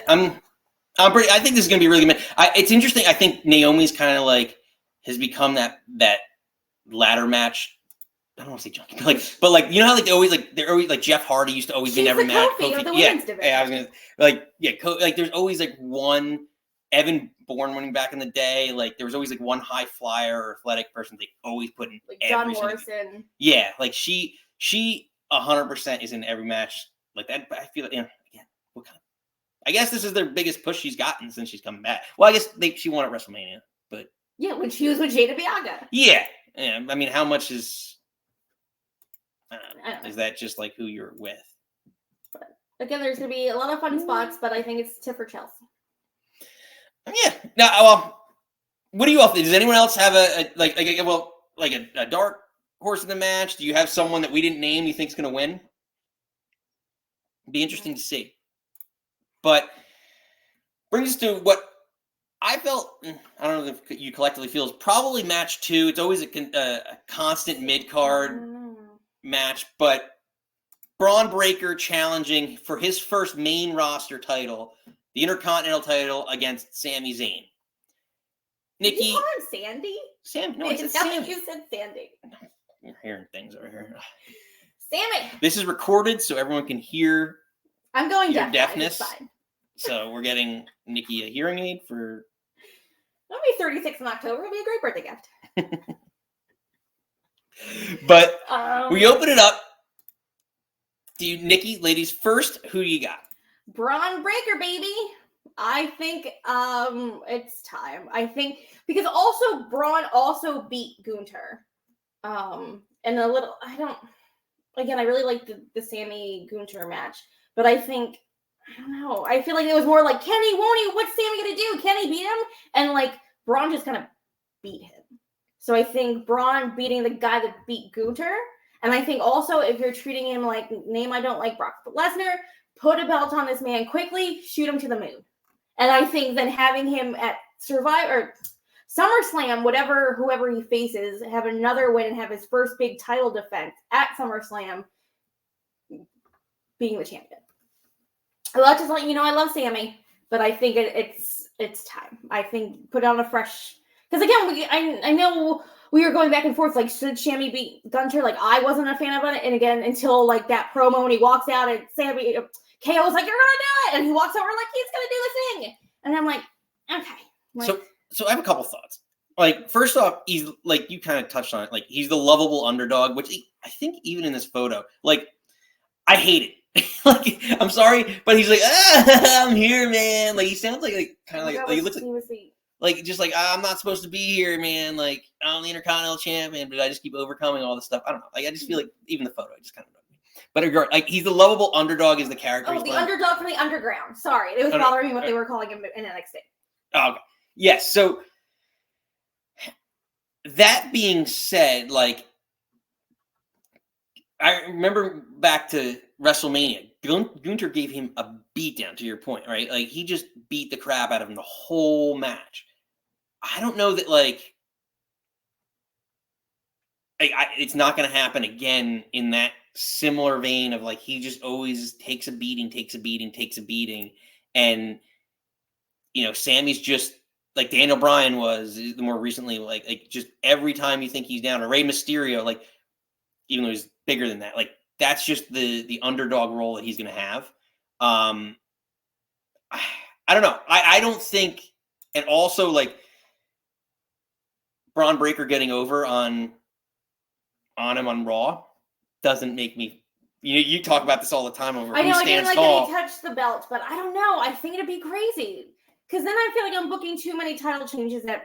I think this is going to be really good. It's interesting. I think Naomi's kind of like has become that ladder match. I don't want to say junkie, but like you know how like they're always like Jeff Hardy used to always be in every match. Kofi of the women's division. I was gonna like there's always like one Evan Bourne winning back in the day. Like there was always like one high flyer or athletic person they always put in like John Morrison. Yeah, like she 100% is in every match like that. But I feel like, you know, again, I guess this is their biggest push she's gotten since she's coming back. Well, I guess she won at WrestleMania, but yeah, when she was with Jada Bianca. Yeah. I mean, how much is is that just like who you're with? But again, there's going to be a lot of fun spots, but I think it's tip for Chelsea. Yeah. Now, what do you all think? Does anyone else have a dark horse in the match? Do you have someone that we didn't name you think is going to win? Be interesting to see. But brings us to what I felt. I don't know if you collectively feel is probably match 2. It's always a constant mid-card match, but Bron Breakker challenging for his first main roster title, the Intercontinental title against Sami Zayn. Nikki, did you call him Sandy? Sam, no, it's Sam. You said Sandy. You're hearing things over here. Sammy. This is recorded so everyone can hear. I'm going your deafness. So we're getting Nikki a hearing aid for. I'll be 36 in October. It'll be a great birthday gift. But we open it up. Do you, Nikki, ladies first? Who do you got? Bron Breakker, baby. I think it's time. I think because also Braun also beat Gunther. And a little I really like the Sammy Gunther match, but I think I don't know. I feel like it was more like can he, won't he, what's Sammy gonna do? Can he beat him? And like Braun just kind of beat him. So I think Braun beating the guy that beat Gunther. And I think also if you're treating him like name I don't like Brock Lesnar, put a belt on this man quickly, shoot him to the moon. And I think then having him at SummerSlam, whoever he faces, have another win and have his first big title defense at SummerSlam, being the champion. I'll just let you know I love Sammy, but I think it's time. I think put on a fresh because again I know we were going back and forth like should Sammy beat Gunther? Like I wasn't a fan of it, and again until like that promo when he walks out and Sammy. KO was like, you're going to do it. And he walks over like, he's going to do the thing. And I'm like, okay. Like, so I have a couple thoughts. Like, first off, he's like, you kind of touched on it. Like, he's the lovable underdog, which I think even in this photo, like, I hate it. Like, I'm sorry, but he's like, I'm here, man. Like, he sounds like kind of like he looks like just like, I'm not supposed to be here, man. Like, I'm the Intercontinental Champion, but I just keep overcoming all this stuff. I don't know. Like, I just feel like even the photo, I just kind of But like he's the lovable underdog is the character. Oh, the underdog from the underground. Sorry, it was bothering me what they were calling him in NXT. Oh, okay. Yes. So that being said, like I remember back to WrestleMania, Gunther gave him a beatdown. To your point, right? Like he just beat the crap out of him the whole match. I don't know that like it's not going to happen again in that similar vein of like he just always takes a beating, and you know Sammy's just like Daniel Bryan was the more recently like just every time you think he's down, or Rey Mysterio, like even though he's bigger than that, like that's just the underdog role that he's going to have. I don't know. I don't think, and also like Bron Breakker getting over on him on Raw doesn't make me. You talk about this all the time over. I know. I didn't like tall. that he touched the belt, but I don't know. I think it'd be crazy because then I feel like I'm booking too many title changes at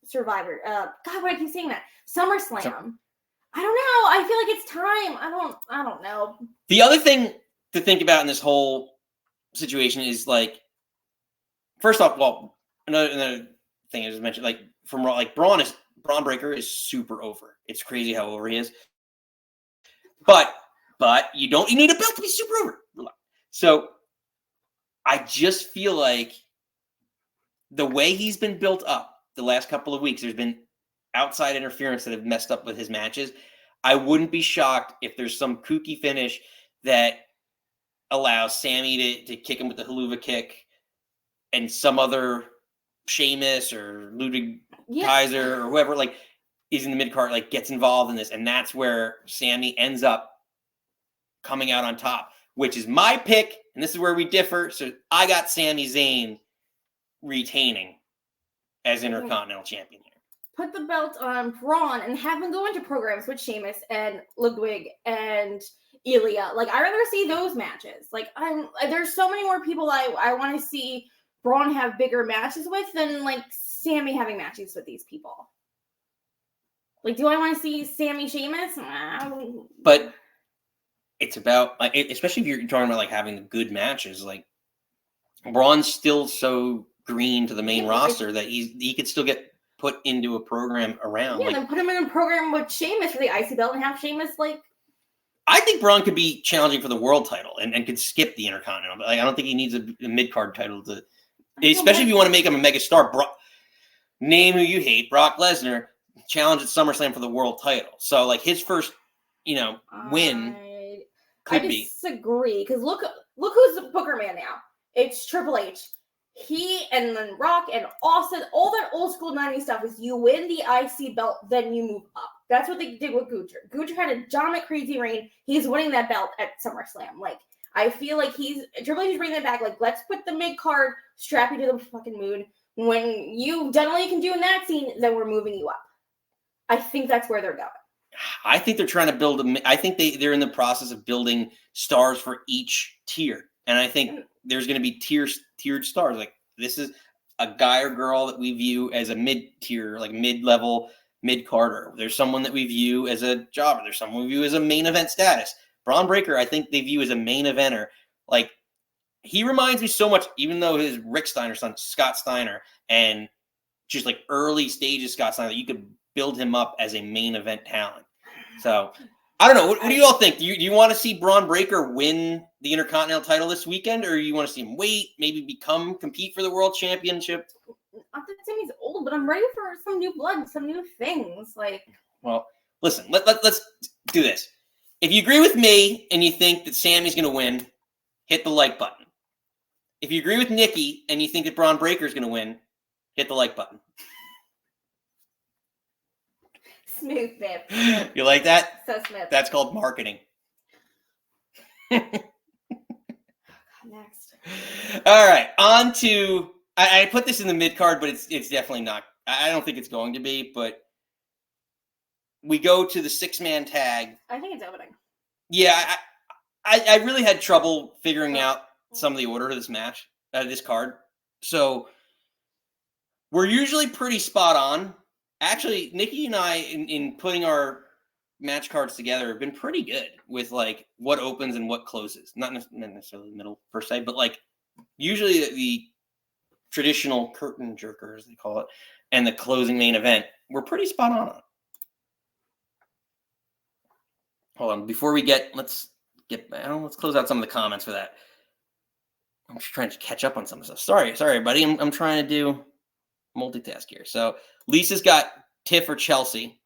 Survivor. God, why do I keep saying that? SummerSlam. I don't know. I feel like it's time. I don't know. The other thing to think about in this whole situation is like, first off, well, another thing I just mentioned, like from Raw, like Bron Breakker is super over. It's crazy how over he is. But you need a belt to be super over. So I just feel like the way he's been built up the last couple of weeks, there's been outside interference that have messed up with his matches. I wouldn't be shocked if there's some kooky finish that allows Sammy to kick him with the haluva kick and some other Sheamus or Ludwig Kaiser or whoever like is in the mid card, like gets involved in this. And that's where Sammy ends up coming out on top, which is my pick. And this is where we differ. So I got Sami Zayn retaining as Intercontinental Champion here. Put the belt on Braun and have him go into programs with Sheamus and Ludwig and Ilya. Like, I'd rather see those matches. Like, there's so many more people I want to see Braun have bigger matches with than, like, Sammy having matches with these people. Like, do I want to see Sammy Sheamus? But it's about, like, especially if you're talking about, like, having good matches, like, Braun's still so green to the main roster that he could still get put into a program around. Yeah, then put him in a program with Sheamus for the IC belt and have Sheamus like. I think Braun could be challenging for the world title and could skip the Intercontinental. But I don't think he needs a mid-card title to, especially if you want to make him a mega star. Name who you hate, Brock Lesnar, challenge at SummerSlam for the world title. So like his first, win could be. I disagree because look who's the Booker man now. It's Triple H. He and then Rock and Austin, all that old school 90s stuff is you win the IC belt, then you move up. That's what they did with Gunther. Gunther had a dominant crazy reign. He's winning that belt at SummerSlam. Like, I feel like Triple H is bringing that back. Like, let's put the mid card, strap you to the fucking moon. When you've done all you can do in that scene, then we're moving you up. I think that's where they're going. I think they're trying to build I think they're in the process of building stars for each tier. And I think there's going to be tiered stars. Like this is a guy or girl that we view as a mid-tier, like mid-level, mid-carder. There's someone that we view as a jobber. There's someone we view as a main event status. Bron Breakker, I think they view as a main eventer. Like he reminds me so much, even though his Rick Steiner's son, Scott Steiner, and just like early stages Scott Steiner, you could build him up as a main event talent. So I don't know. What do you all think? Do you want to see Bron Breakker win the Intercontinental title this weekend, or you want to see him wait, maybe compete for the World Championship? I'm not saying he's old, but I'm ready for some new blood, some new things. Like, well, listen, let's do this. If you agree with me and you think that Sammy's going to win, hit the like button. If you agree with Nikki and you think that Bron Breakker is going to win, hit the like button. Smooth, man. You like that? So smooth. That's called marketing. Next. All right, on to I put this in the mid card, but it's definitely not. I don't think it's going to be, but we go to the 6-man tag. I think it's opening. Yeah, I really had trouble figuring out some of the order of this match, this card. So we're usually pretty spot on. Actually, Nikki and I, in putting our match cards together, have been pretty good with like what opens and what closes. Not necessarily the middle per se, but like usually the traditional curtain jerker, as they call it, and the closing main event, we're pretty spot on it. Hold on, before we let's close out some of the comments for that. I'm just trying to catch up on some of the stuff. Sorry, buddy. I'm trying to do multitask here. So Lisa's got Tiff or Chelsea.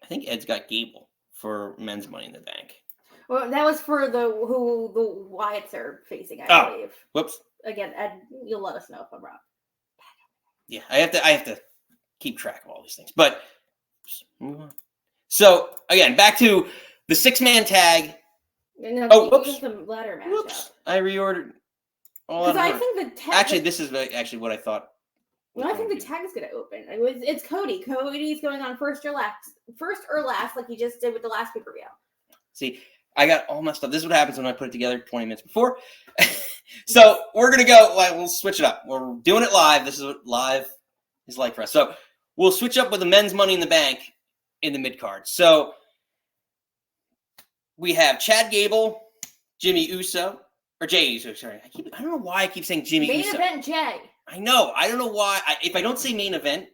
I think Ed's got Gable for men's Money in the Bank. Well, that was for who the Wyatts are facing, I believe. Whoops. Again, Ed, you'll let us know if I'm wrong. Yeah, I have to keep track of all these things. But move on. So again, back to the 6-man tag. No, whoops. The ladder match. Whoops. I reordered. Because I think the tag. Actually, this is actually what I thought. Well, I think the tag is going to open. It's Cody. Cody's going on first or last, like he just did with the last pay-per-view. See, I got all messed up. This is what happens when I put it together 20 minutes before. So we're going to go. We'll switch it up. We're doing it live. This is what live is like for us. So we'll switch up with the men's Money in the Bank in the mid-card. So we have Chad Gable, Jimmy Uso, or Jay Uso, sorry. I don't know why I keep saying Jimmy Uso. Main event Jay. I know. I don't know why. If I don't say main event,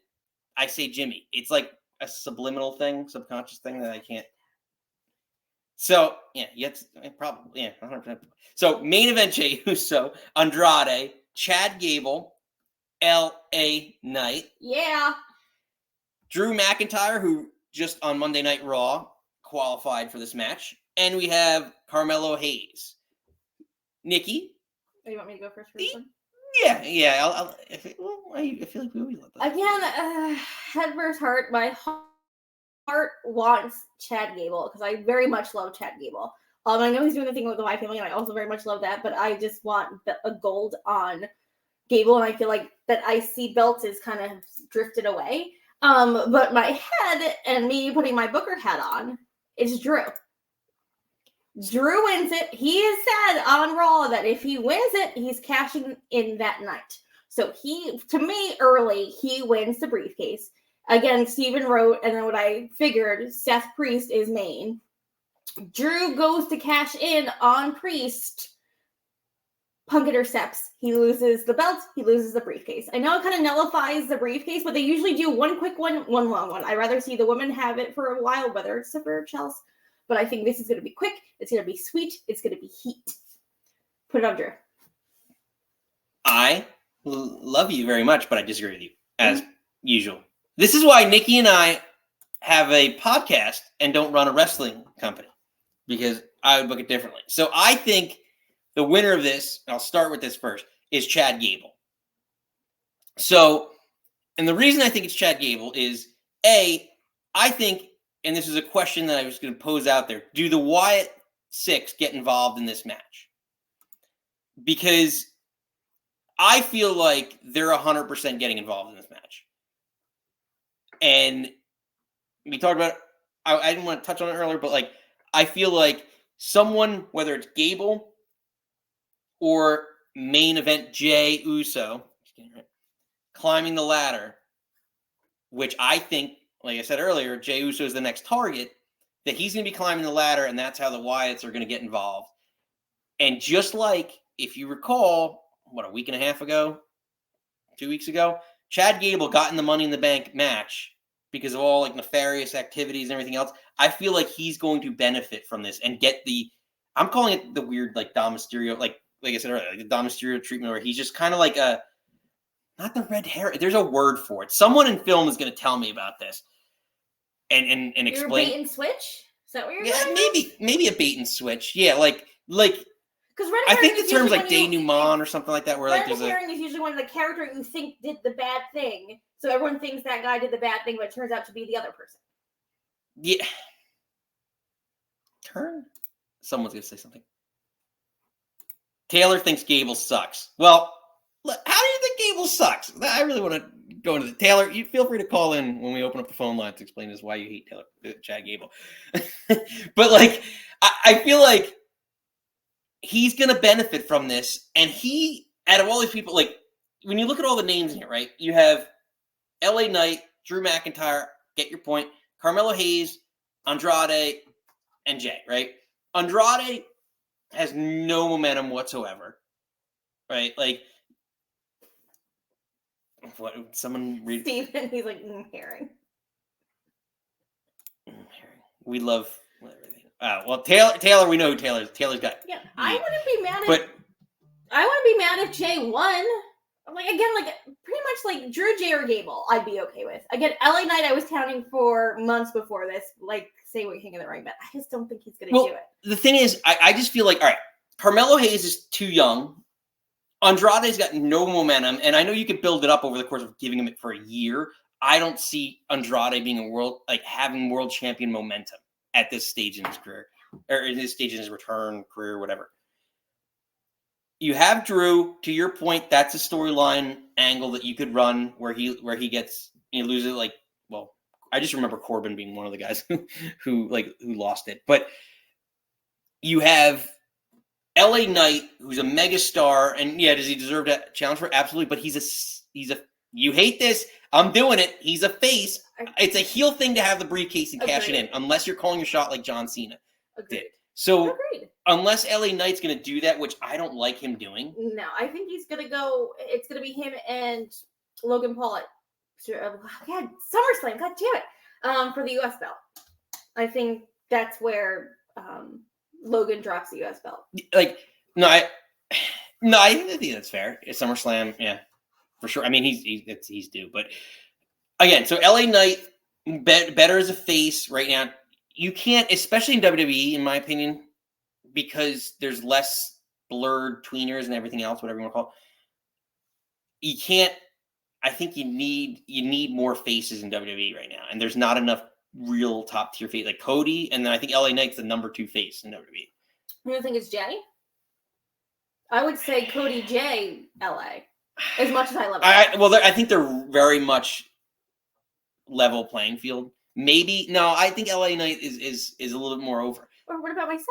I say Jimmy. It's like a subliminal thing, subconscious thing that I can't. So, yeah, probably, yeah, 100%. So, main event Jey Uso, Andrade, Chad Gable, L.A. Knight. Yeah. Drew McIntyre, who just on Monday Night Raw qualified for this match. And we have Carmelo Hayes. Nikki? Oh, you want me to go first for this one? Yeah. I feel like we always let that. Again, head versus heart. My heart wants Chad Gable because I very much love Chad Gable. I know he's doing the thing with the Wyatt family, and I also very much love that. But I just want a gold on Gable, and I feel like that IC belt is kind of drifted away. But my head and me putting my Booker hat on is Drew. Drew wins it. He has said on Raw that if he wins it, he's cashing in that night. So to me, early, he wins the briefcase. Again, Steven wrote, and then what I figured, Seth Priest is main. Drew goes to cash in on Priest Punk intercepts. He loses the belt. He loses the briefcase. I know it kind of nullifies the briefcase, but they usually do one quick one, one long one. I'd rather see the women have it for a while, whether it's for Chelsea. But I think this is going to be quick. It's going to be sweet. It's going to be heat. Put it on Drew. I love you very much, but I disagree with you, as usual. This is why Nikki and I have a podcast and don't run a wrestling company, because I would book it differently. So I think the winner of this, I'll start with this first, is Chad Gable. So, and the reason I think it's Chad Gable is, I think, and this is a question that I was going to pose out there, do the Wyatt Six get involved in this match? Because I feel like they're 100% getting involved in this match. And we talked about, I didn't want to touch on it earlier, but like, I feel like someone, whether it's Gable or main event Jey Uso, climbing the ladder, which I think, like I said earlier, Jey Uso is the next target, that he's going to be climbing the ladder, and that's how the Wyatts are going to get involved. And just like, if you recall, a week and a half ago, 2 weeks ago, Chad Gable got in the Money in the Bank match because of all like nefarious activities and everything else. I feel like he's going to benefit from this and get I'm calling it the weird like Dom Mysterio, like I said earlier, like the Dom Mysterio treatment, where he's just kind of like not the red hair. There's a word for it. Someone in film is going to tell me about this and explain. Bait and switch? Is that what you're doing? Maybe a bait and switch. Yeah, like. Because I think the term's like denouement or something like that, where like red herring is usually when the character you think did the bad thing, so everyone thinks that guy did the bad thing, but it turns out to be the other person. Yeah. Turn? Someone's gonna say something. Taylor thinks Gable sucks. Well, how do you think Gable sucks? I really want to go into the Taylor. You feel free to call in when we open up the phone line to explain to us why you hate Chad Gable. But like, I feel like he's going to benefit from this. And he, out of all these people, like, when you look at all the names in here, right? You have LA Knight, Drew McIntyre, get your point, Carmelo Hayes, Andrade, and Jay, right? Andrade has no momentum whatsoever, right? Like, what? Someone read? Steven, he's like, herring. We love everything. Well, Taylor, we know who Taylor's got. Yeah, I wouldn't be mad if Jay won. Like, again, like, pretty much like Drew, Jay, or Gable, I'd be okay with. Again, LA Knight, I was counting for months before this, like, say what King of the Ring, but I just don't think he's going to do it. The thing is, I just feel like, all right, Carmelo Hayes is too young. Andrade's got no momentum, and I know you can build it up over the course of giving him it for a year. I don't see Andrade being having world champion momentum at this stage in his career, or in this stage in his return career, whatever. You have Drew. To your point, that's a storyline angle that you could run where he loses. Like, well, I just remember Corbin being one of the guys who lost it. But you have LA Knight, who's a mega star, and yeah, does he deserve to challenge for? Absolutely. But he's a. You hate this. I'm doing it. He's a face. It's a heel thing to have the briefcase and cash it in, unless you're calling your shot like John Cena did. So unless LA Knight's going to do that, which I don't like him doing. No, I think he's going to go. It's going to be him and Logan Paul at SummerSlam. God damn it! For the U.S. belt. I think that's where Logan drops the U.S. belt. Like, I think that's fair. It's SummerSlam, yeah. For sure. I mean, he's due. But again, so LA Knight, better as a face right now. You can't, especially in WWE, in my opinion, because there's less blurred tweeners and everything else, whatever you want to call it. You can't, I think you need more faces in WWE right now. And there's not enough real top tier face like Cody. And then I think LA Knight's the number 2 face in WWE. You don't think it's Jay? I would say Cody, Jay, LA. As much as I love it. I think they're very much level playing field. Maybe I think LA Knight is a little bit more over. Or what about my Seth?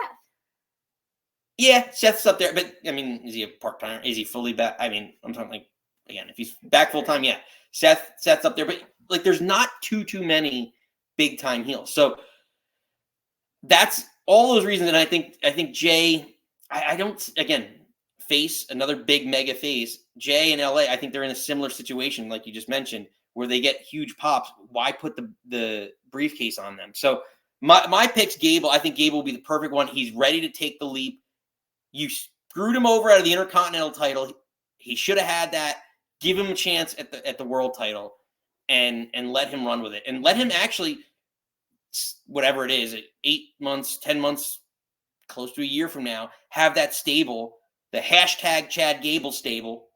Yeah, Seth's up there, but I mean, is he a part timer? Is he fully back? I mean, I'm talking like again, if he's back full time, yeah. Seth's up there, but like there's not too many big time heels. So that's all those reasons, and I think Jay. I don't face, another big mega face. Jay in LA, I think they're in a similar situation, like you just mentioned, where they get huge pops. Why put the briefcase on them? So my pick's Gable. I think Gable will be the perfect one. He's ready to take the leap. You screwed him over out of the Intercontinental title. He should have had that. Give him a chance at the world title and let him run with it. And let him actually, whatever it is, 8 months, 10 months, close to a year from now, have that stable, the hashtag Chad Gable stable,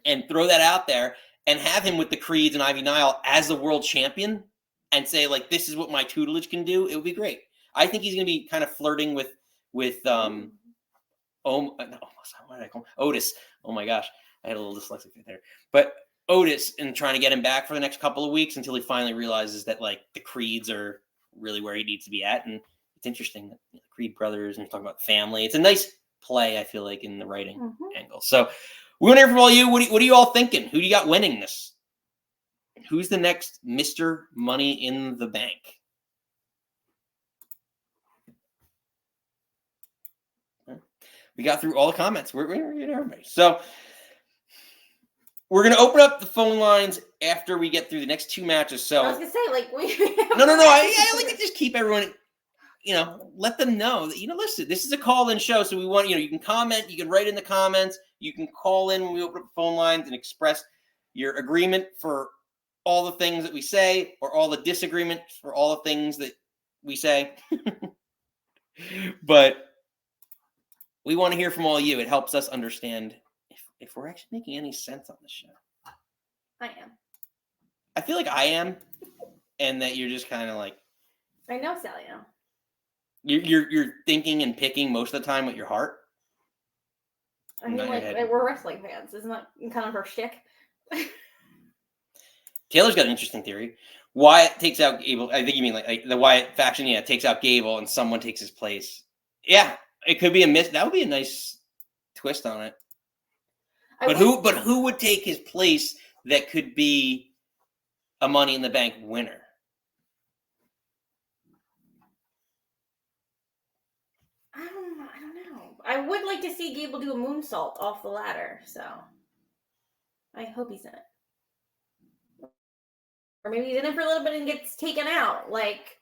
and throw that out there and have him with the Creeds and Ivy Nile as the world champion and say, like, this is what my tutelage can do. It would be great. I think he's going to be kind of flirting with Otis. Oh my gosh, I had a little dyslexic there. But Otis, and trying to get him back for the next couple of weeks until he finally realizes that, like, the Creeds are really where he needs to be at. And it's interesting that the Creed brothers, and you're talking about family. It's a nice play, I feel like, in the writing angle. So we want to hear from all you. What are you all thinking? Who do you got winning this? Who's the next Mr. Money in the Bank? We got through all the comments. We're getting everybody. So we're going to open up the phone lines after we get through the next 2 matches. So I was going to say, like, No. I like to just keep everyone, let them know that, listen, this is a call-in show. So we want, you can comment, you can write in the comments, you can call in when we open up the phone lines and express your agreement for all the things that we say, or all the disagreement for all the things that we say. But we want to hear from all you. It helps us understand if we're actually making any sense on this show. I am. I feel like I am, and that you're just kind of like, I know, Sally. Now. You're thinking and picking most of the time with your heart. I mean, like, we're wrestling fans. Isn't that kind of her shtick? Taylor's got an interesting theory. Wyatt takes out Gable. I think you mean like the Wyatt faction, takes out Gable and someone takes his place. Yeah, it could be a miss. That would be a nice twist on it. But who would take his place that could be a Money in the Bank winner? I don't know. I would like to see Gable do a moonsault off the ladder, so I hope he's in it. Or maybe he's in it for a little bit and gets taken out. Like,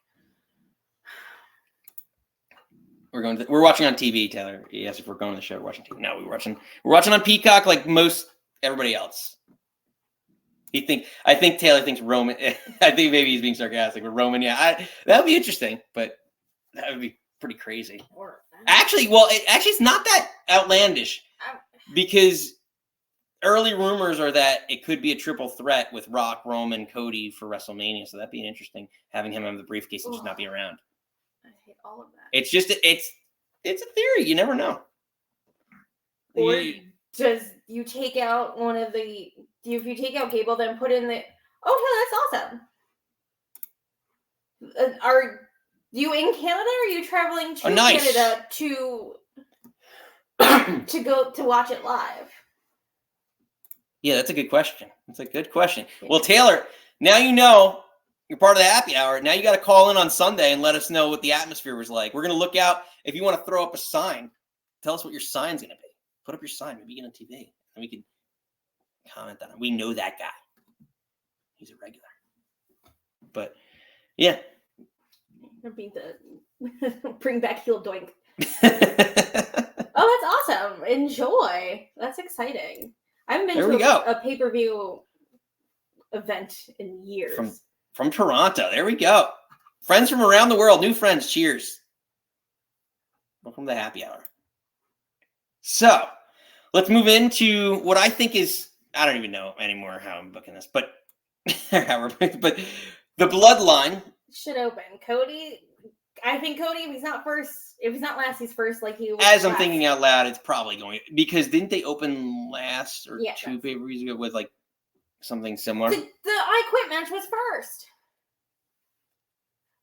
we're watching on TV, Taylor. Yes, if we're going to the show, we're watching TV. No, we're watching on Peacock like most everybody else. I think Taylor thinks Roman. I think maybe he's being sarcastic, but Roman, that would be interesting, but that would be pretty crazy. Actually, it's not that outlandish, because early rumors are that it could be a triple threat with Rock, Roman, Cody for WrestleMania. So that'd be interesting, having him have the briefcase and just not be around. I hate all of that. It's just it's a theory. You never know. Or does you take out one of the? If you take out Gable, then put in the? Oh, that's awesome. Are you in Canada? Or are you traveling to Canada to go to watch it live? Yeah, that's a good question. Well, Taylor, now you know you're part of the happy hour. Now you got to call in on Sunday and let us know what the atmosphere was like. We're going to look out. If you want to throw up a sign, tell us what your sign's going to be. Put up your sign. Maybe get on TV. And we can comment on it. We know that guy. He's a regular. But, yeah. Bring back heel doink. Oh, that's awesome. Enjoy. That's exciting. I haven't been to a pay-per-view event in years. From Toronto. There we go. Friends from around the world. New friends. Cheers. Welcome to the happy hour. So, let's move into what I think is, I don't even know anymore how I'm booking this, but the Bloodline should open. Cody, I think Cody, if he's not last, he's first like he was. As I'm thinking out loud, it's probably going, because didn't they open last or 2 pay-per-views ago with like something similar? The I Quit match was first.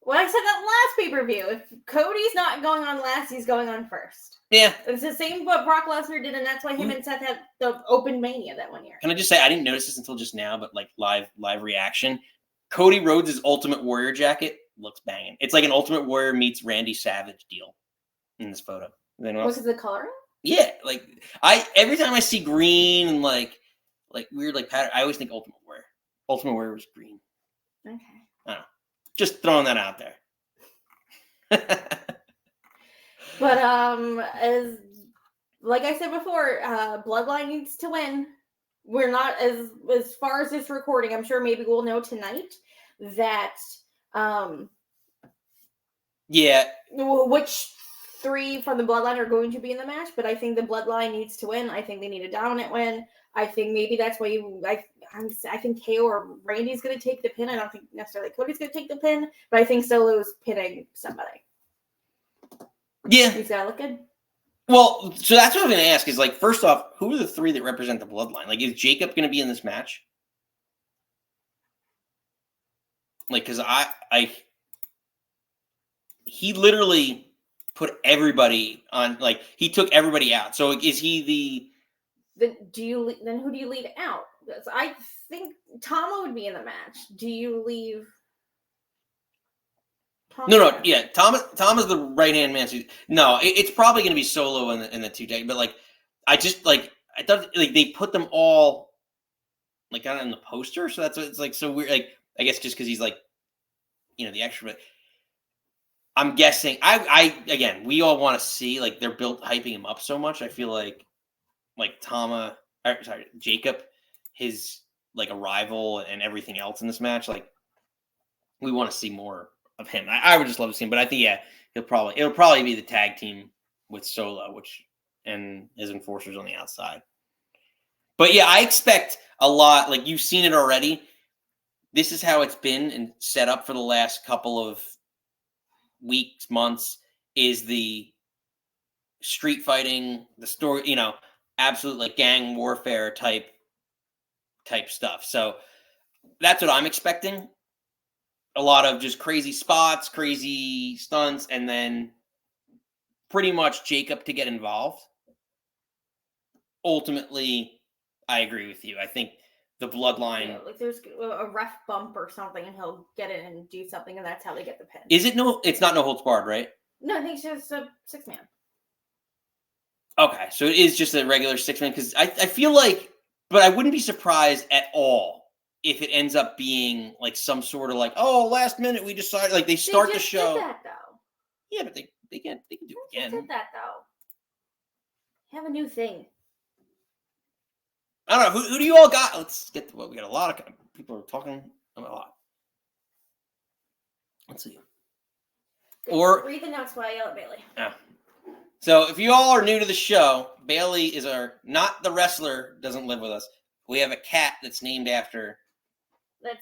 When I said that last pay-per-view, if Cody's not going on last, he's going on first. Yeah. It's the same what Brock Lesnar did, and that's why him and Seth had the open Mania that one year. Can I just say, I didn't notice this until just now, but like live reaction. Cody Rhodes' Ultimate Warrior jacket looks banging. It's like an Ultimate Warrior meets Randy Savage deal in this photo. Was it the coloring? Yeah, like every time I see green and like weird like pattern, I always think Ultimate Warrior. Ultimate Warrior was green. Okay. I don't know. Just throwing that out there. But as like I said before, Bloodline needs to win. We're not as far as this recording. I'm sure maybe we'll know tonight that yeah, which 3 from the Bloodline are going to be in the match. But I think the Bloodline needs to win. I think they need a dominant win. I think maybe that's why I think KO or Randy's going to take the pin. I don't think necessarily Cody's going to take the pin, but I think Solo's pinning somebody. Yeah. He's got to look good. Well, so that's what I was going to ask is, like, first off, who are the 3 that represent the Bloodline? Like, is Jacob going to be in this match? Like, because he literally put everybody on, like, he took everybody out. So is he then who do you leave out? Because I think Tama would be in the match. Do you leave? No, yeah. Tom is the right hand man. No, it's probably going to be Solo in the 2 tag. But like, I thought like they put them all like kind of in the poster. So that's what it's like. So weird. Like, I guess just because he's like, the extra. But I'm guessing. Again, we all want to see, like, they're hyping him up so much. I feel like Jacob, his like arrival and everything else in this match. Like, we want to see more of him. I would just love to see him, but I think it'll probably be the tag team with Solo, and his enforcers on the outside. But yeah, I expect a lot. Like, you've seen it already. This is how it's been and set up for the last couple of weeks, months. Is the street fighting, the story, absolute like gang warfare type stuff. So that's what I'm expecting. A lot of just crazy spots, crazy stunts, and then pretty much Jacob to get involved. Ultimately, I agree with you. I think the Bloodline... Yeah, like there's a ref bump or something, and he'll get in and do something, and that's how they get the pin. It's not no holds barred, right? No, I think it's just a 6-man. Okay, so it is just a regular 6-man, because I feel like... But I wouldn't be surprised at all if it ends up being like some sort of like, oh, last minute we decided, like they start the show. Did that though. Yeah, but they can do it again. Did that though. Have a new thing. I don't know who do you all got. Let's get to what we got. A lot of people are talking a lot. Let's see. Or read the notes while I yell at Bailey. Yeah. So if you all are new to the show, Bailey is not the wrestler. Doesn't live with us. We have a cat that's named after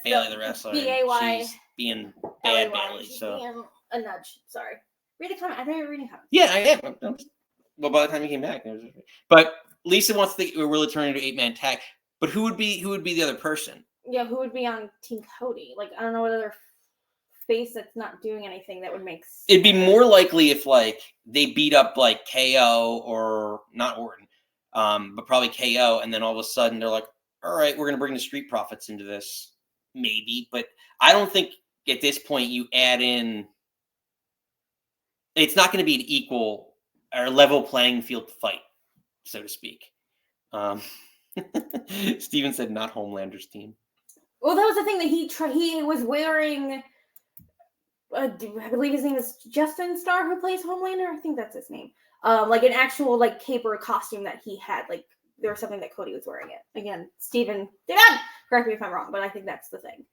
Bailey the wrestler. B-A-Y. She's being bad L-A-Y. Bailey. She's So being a nudge. Sorry. Read the comment. I know you're reading comments. yeah, I am. Well, by the time you came back, but Lisa wants to think we're really turning into 8-man tag. But who would be the other person? Yeah, who would be on Team Cody? Like, I don't know what other face that's not doing anything that would make sense. It'd be more likely if like they beat up like KO or not Orton, but probably KO, and then all of a sudden they're like, all right, we're gonna bring the Street Profits into this, maybe. But I don't think at this point you add in. It's not going to be an equal or level playing field fight, so to speak. Steven said not Homelander's team. Well, that was the thing that he was wearing. I believe his name is Justin Starr, who plays Homelander. I think that's his name. Like an actual like cape or costume that he had. Like there was something that Cody was wearing it. Again, Steven, correct me if I'm wrong, but I think that's the thing.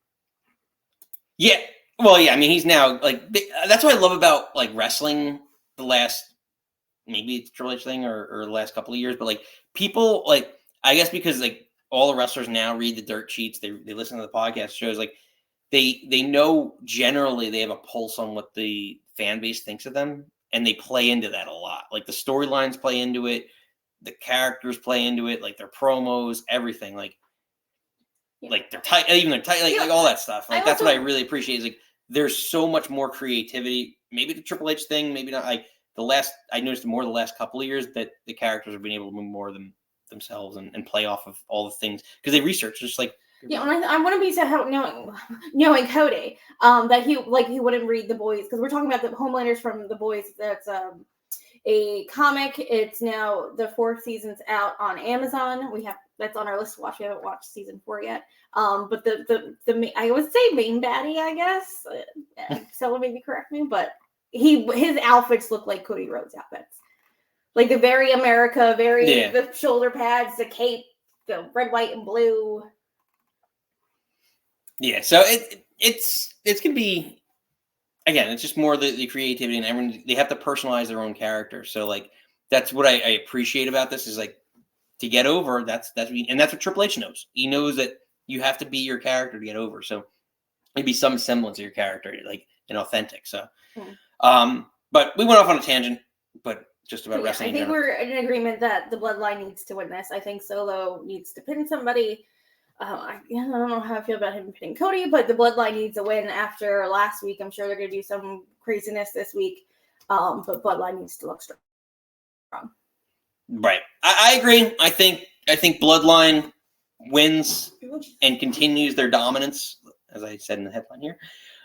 Yeah. Well, yeah. I mean, he's now like that's what I love about like wrestling. The last maybe it's Triple H thing or the last couple of years, but like people like I guess because like all the wrestlers now read the dirt sheets, they listen to the podcast shows, like they know generally they have a pulse on what the fan base thinks of them, and they play into that a lot. Like the storylines play into it, the characters play into it, like their promos, everything. Like they're tight, like all that stuff. Like that's what I really appreciate. Is like there's so much more creativity. Maybe the Triple H thing, maybe not. Like I noticed more the last couple of years that the characters have been able to move more than themselves and play off of all the things because they research just like. Yeah, and I want to be so knowing Cody, that he wouldn't read The Boys, because we're talking about the Homelanders from The Boys. That's a comic. It's now the 4th season's out on Amazon. That's on our list to watch. We haven't watched season 4 yet. But the I would say main baddie, I guess. Someone maybe correct me, but his outfits look like Cody Rhodes outfits, like the very America, the shoulder pads, the cape, the red, white, and blue. Yeah, so it's gonna be, again, it's just more the creativity, and everyone, they have to personalize their own character. So like that's what I appreciate about this, is like, to get over, that's what Triple H knows. He knows that you have to be your character to get over. So maybe some semblance of your character, like, and authentic. So but we went off on a tangent, but just about wrestling. I think we're in agreement that the Bloodline needs to win this. I think Solo needs to pin somebody. I don't know how I feel about him pinning Cody, but the Bloodline needs a win after last week. I'm sure they're going to do some craziness this week, but Bloodline needs to look strong. Right, I agree. I think Bloodline wins and continues their dominance, as I said in the headline here,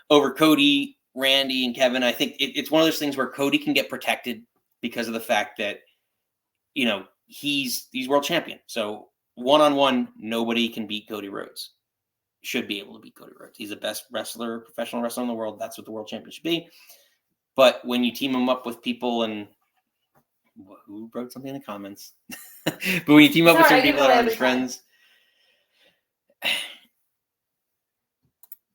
over Cody, Randy, and Kevin. I think it's one of those things where Cody can get protected because of the fact that, he's world champion. So one-on-one, nobody can beat Cody Rhodes. Should be able to beat Cody Rhodes. He's the best professional wrestler in the world. That's what the world champion should be. But when you team him up with people, and who wrote something in the comments? But when you team up with some people that aren't his friends,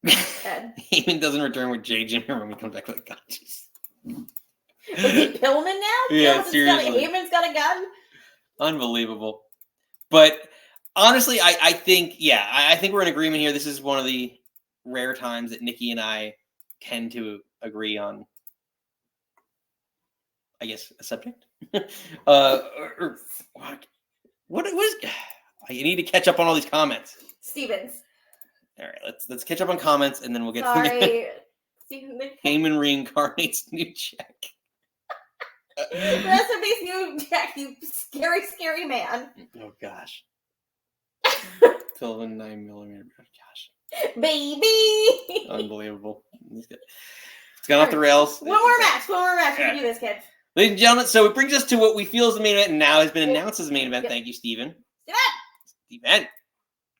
Heyman doesn't return with Jay Jimmer when we come back with the conscious. Is he Pillman now? Yeah, seriously. Heyman's got a gun? Unbelievable. But honestly, I think we're in agreement here. This is one of the rare times that Nikki and I tend to agree on, I guess, a subject. What was? I need to catch up on all these comments. Stevens. All right, let's catch up on comments, and then we'll get. Sorry, Heyman reincarnates New Jack. That's a base New Jack, you scary, scary man. Oh gosh. Till 9mm. Gosh. Baby. Unbelievable. It's gone off the rails. One more match. We can do this, kids. Ladies and gentlemen, so it brings us to what we feel is the main event, and now has been announced as the main event. Thank you, Steven. Steven.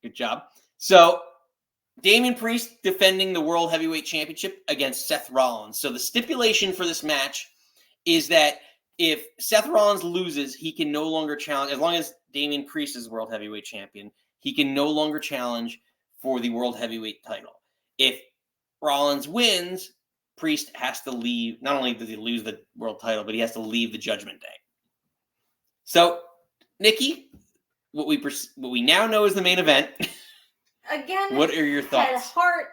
Good job. So, Damian Priest defending the World Heavyweight Championship against Seth Rollins. So the stipulation for this match is that if Seth Rollins loses, he can no longer challenge, as long as Damian Priest is World Heavyweight Champion, he can no longer challenge for the World Heavyweight title. If Rollins wins, Priest has to leave. Not only does he lose the world title, but he has to leave the Judgment Day. So, Nikki, what we now know is the main event. Again, what are your thoughts? At heart,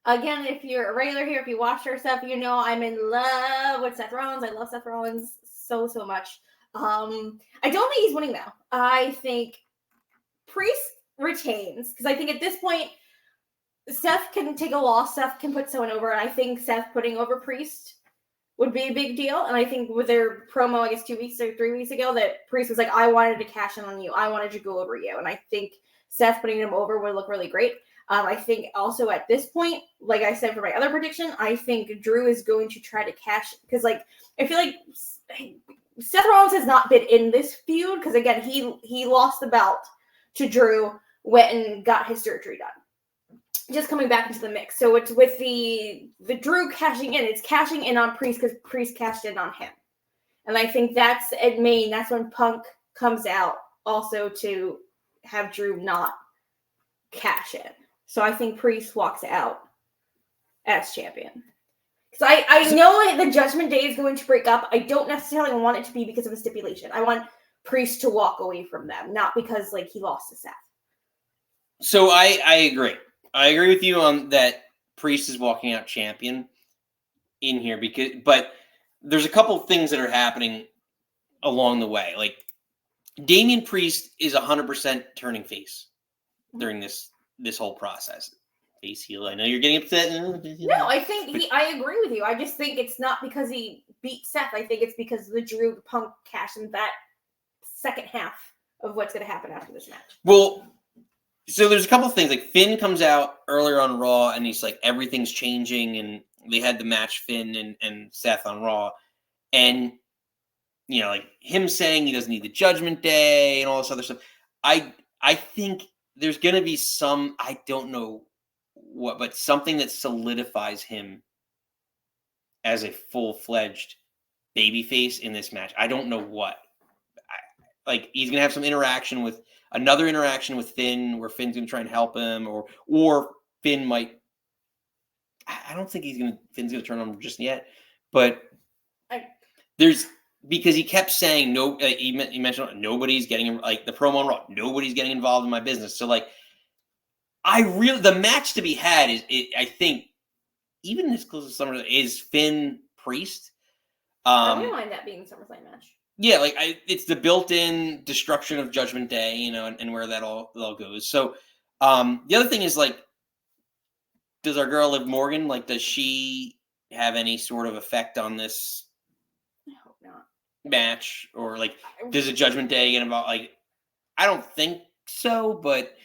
again, if you're a regular here, if you watch our stuff, you know I'm in love with Seth Rollins. I love Seth Rollins so much. I don't think he's winning now. I think Priest retains, because I think at this point, Seth can take a loss. Seth can put someone over, and I think Seth putting over Priest would be a big deal. And I think with their promo, I guess 2 weeks or 3 weeks ago, that Priest was like, I wanted to cash in on you. I wanted to go over you. And I think Seth putting him over would look really great. I think also at this point, like I said for my other prediction, I think Drew is going to try to cash, because like I feel like Seth Rollins has not been in this feud, because again he lost the belt to Drew, went and got his surgery done, just coming back into the mix. So it's with the Drew cashing in, it's cashing in on Priest because Priest cashed in on him, and I think that's at Main. That's when Punk comes out also to have Drew not cash in. So I think Priest walks out as champion. Because I know the Judgment Day is going to break up. I don't necessarily want it to be because of a stipulation. I want Priest to walk away from them, not because like he lost to Seth. So I agree. I agree with you on that. Priest is walking out champion in here, but there's a couple things that are happening along the way. Like Damian Priest is 100% turning face during this whole process. Face heel. I know you're getting upset. No, I think I agree with you. I just think it's not because he beat Seth. I think it's because the Drew Punk cash in that second half of what's going to happen after this match. Well, so there's a couple things. Like Finn comes out earlier on Raw, and he's like, everything's changing, and they had the match Finn and Seth on Raw, and like him saying he doesn't need the Judgment Day and all this other stuff. I think there's going to be some, I don't know what, but something that solidifies him as a full-fledged babyface in this match. I don't know what. Like, he's going to have some another interaction with Finn, where Finn's going to try and help him, or Finn might. I don't think Finn's going to turn on him just yet, but because he kept saying no. He mentioned nobody's getting, like, the promo on Raw. Nobody's getting involved in my business. So, like, the match to be had is, I think, even as close as SummerSlam, is Finn Priest. I wouldn't mind that being a SummerSlam match. Yeah, like it's the built-in destruction of Judgment Day, and where that all goes. So, the other thing is, like, does our girl Liv Morgan, like, does she have any sort of effect on this? I hope not. Match, or like, does a Judgment Day get involved? Like, I don't think so, but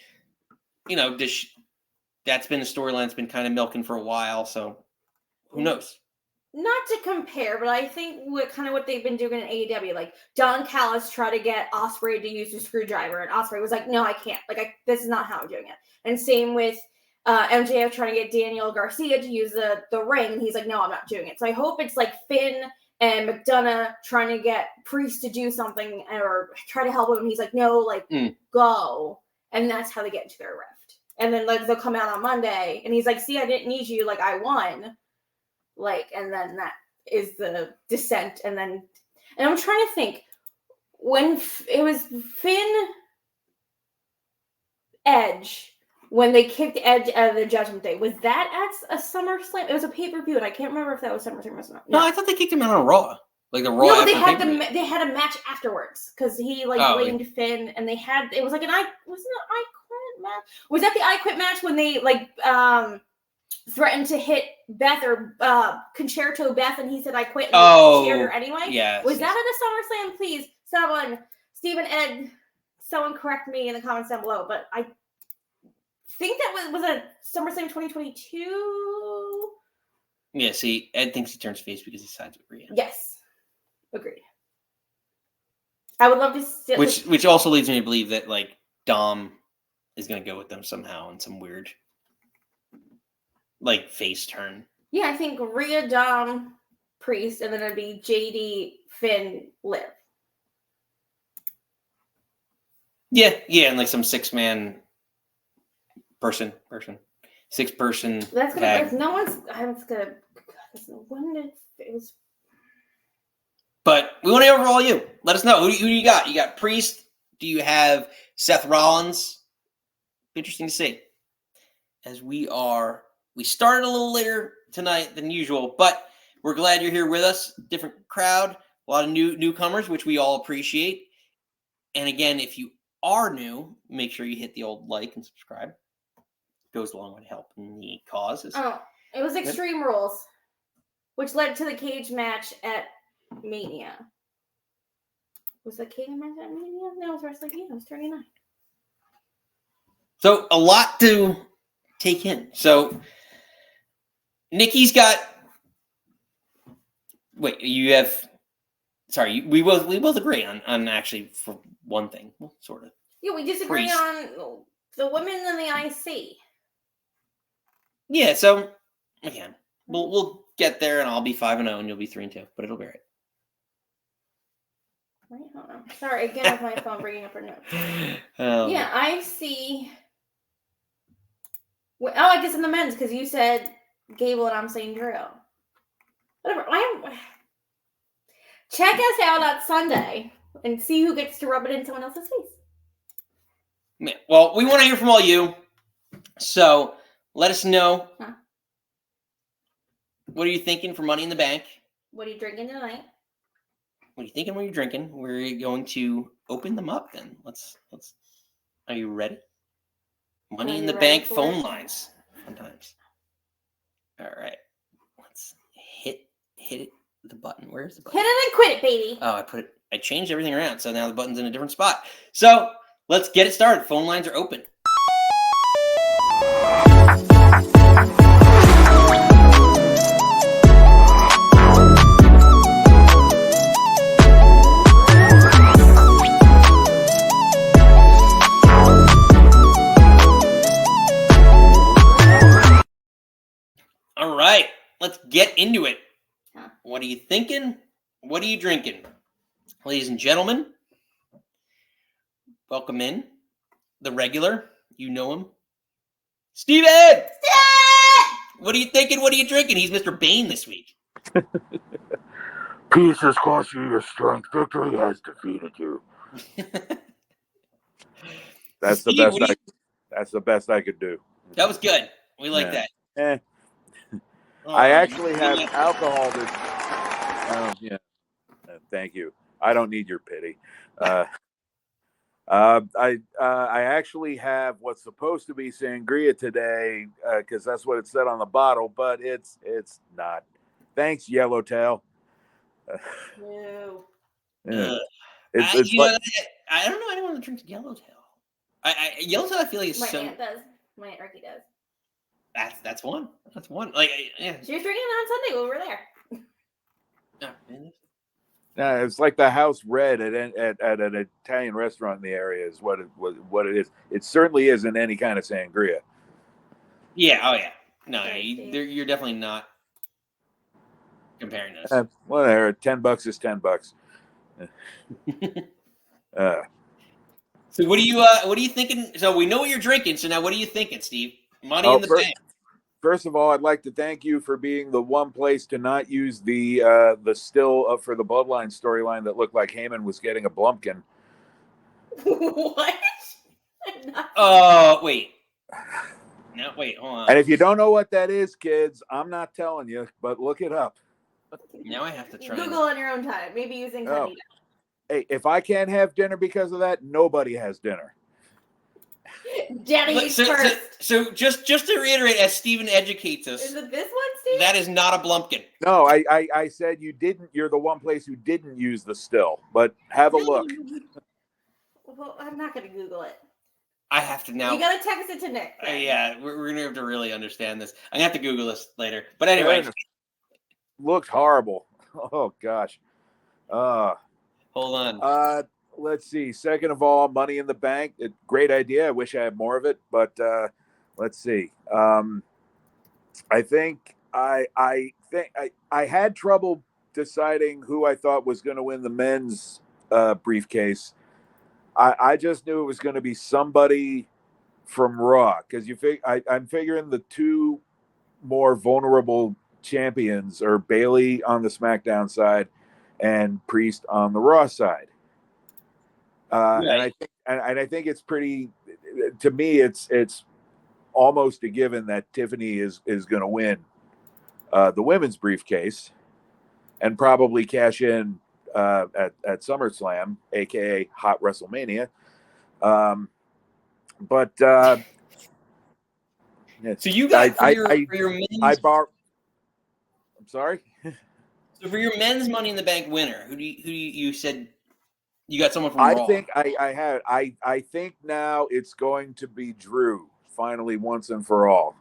that's been a storyline that's been kind of milking for a while. So, who knows? Not to compare, but I think what they've been doing in AEW, like Don Callis tried to get Ospreay to use the screwdriver, and Ospreay was like, "No, I can't. Like, this is not how I'm doing it." And same with MJF trying to get Daniel Garcia to use the ring, and he's like, "No, I'm not doing it." So I hope it's like Finn and McDonough trying to get Priest to do something or try to help him, and he's like, "No, like go," and that's how they get into their rift. And then, like, they'll come out on Monday, and he's like, "See, I didn't need you. Like, I won." Like, and then that is the descent. And I'm trying to think, when it was Finn Edge, when they kicked Edge out of the Judgment Day, was that at a SummerSlam? It was a pay-per-view, and I can't remember if that was SummerSlam or not. No, I thought they kicked him out on Raw. Like the Raw. No, they had a match afterwards because he blamed Finn, and it was like wasn't it an I Quit match? Was that the I Quit match when they threatened to hit Beth or Concerto Beth, and he said I quit, and cheered her anyway? Yeah. Was that at a SummerSlam? Please, someone, Stephen Ed, someone correct me in the comments down below. But I think that was a SummerSlam 2022. Yeah, see, Ed thinks he turns face because he sides with Rhea. Yes. Agreed. I would love to see which also leads me to believe that, like, Dom is going to go with them somehow in some weird, like, face turn. Yeah, I think Rhea, Dom, Priest, and then it'd be JD, Finn, Liv. Yeah, and like some 6-man person. 6-person. That's gonna. tag. If no one's. When did it was. But we want to hear from all you. Let us know. Who do you got? You got Priest? Do you have Seth Rollins? Interesting to see. As we started a little later tonight than usual, but we're glad you're here with us. Different crowd, a lot of newcomers, which we all appreciate. And again, if you are new, make sure you hit the old like and subscribe. Goes a long way to helping the cause. It was Extreme Rules, which led to the cage match at Mania. Was the cage match at Mania? No, it was Wrestling Mania. It was 39. So a lot to take in. So Nikki's got. Wait, you have. Sorry, we both agree on actually for one thing, well, sort of. Yeah, we disagree Priest. on the women and the IC. Yeah, so again, we'll get there, and I'll be 5-0, and you'll be 3-2, but it'll be right. Wait, hold on. Sorry, again with my phone bringing up her notes. Yeah, IC. I guess in the men's because you said Gable and I'm saying Drew. Whatever. Check us out on Sunday and see who gets to rub it in someone else's face. Yeah, well, we want to hear from all you. So let us know. Huh? What are you thinking for Money in the Bank? What are you drinking tonight? What are you thinking when you're drinking? We're going to open them up then. Let's. Are you ready? Money in the Bank phone lines. Sometimes. All right. Let's hit it. The button. Where's the button? Hit it and quit it, baby. Oh, I changed everything around, so now the button's in a different spot. So let's get it started. Phone lines are open. All right, let's get into it. Huh. What are you thinking? What are you drinking? Ladies and gentlemen, welcome in the regular. You know him. Steven! What are you thinking? What are you drinking? He's Mr. Bane this week. Peace has cost you your strength. Victory has defeated you. That's the Steve, best. what do you- That's the best I could do. That was good. We like Yeah. that. I actually have alcohol. Yeah. Thank you. I don't need your pity. I actually have what's supposed to be sangria today because that's what it said on the bottle, but it's not. Thanks, Yellowtail. No. Yeah. I don't know anyone that drinks Yellowtail. Yellowtail, I feel like is My so. aunt does. My aunt Ricky does. That's one. That's one. Like, yeah. She was drinking it on Sunday over there. Oh, man. It's like the house red at an Italian restaurant in the area is what it is. It certainly isn't any kind of sangria. Yeah. Oh, yeah. No, Sorry, you're definitely not comparing those. Whatever. $10 is $10. So what are you thinking? So we know what you're drinking. So now what are you thinking, Steve? Money in the bank. First of all, I'd like to thank you for being the one place to not use the still for the Bloodline storyline that looked like Heyman was getting a Blumpkin. What? Oh, wait. No, wait, hold on. And if you don't know what that is, kids, I'm not telling you, but look it up. Now I have to try. Google on your own time. Maybe using Cody. Hey, if I can't have dinner because of that, nobody has dinner. Jenny first. So just to reiterate, as Steven educates us, Is it this one, Steve? that is not a Blumpkin. No, I said you didn't. You're the one place who didn't use the still, but have a look. Well, I'm not going to Google it. I have to now. You got to text it to Nick. Yeah, we're going to have to really understand this. I'm going to have to Google this later. But anyway. Looked horrible. Oh, gosh. Hold on. Let's see. Second of all, Money in the Bank. Great idea. I wish I had more of it, but let's see. I think I had trouble deciding who I thought was going to win the men's briefcase. I just knew it was going to be somebody from Raw because I'm figuring the two more vulnerable champions are Bayley on the SmackDown side and Priest on the Raw side. Right. And I think it's pretty. To me, it's almost a given that Tiffany is going to win the women's briefcase and probably cash in at SummerSlam, aka Hot WrestleMania. But so you got for your men's. I'm sorry. So for your men's Money in the Bank winner, who you said you got someone from Raw? I think now it's going to be Drew finally once and for all.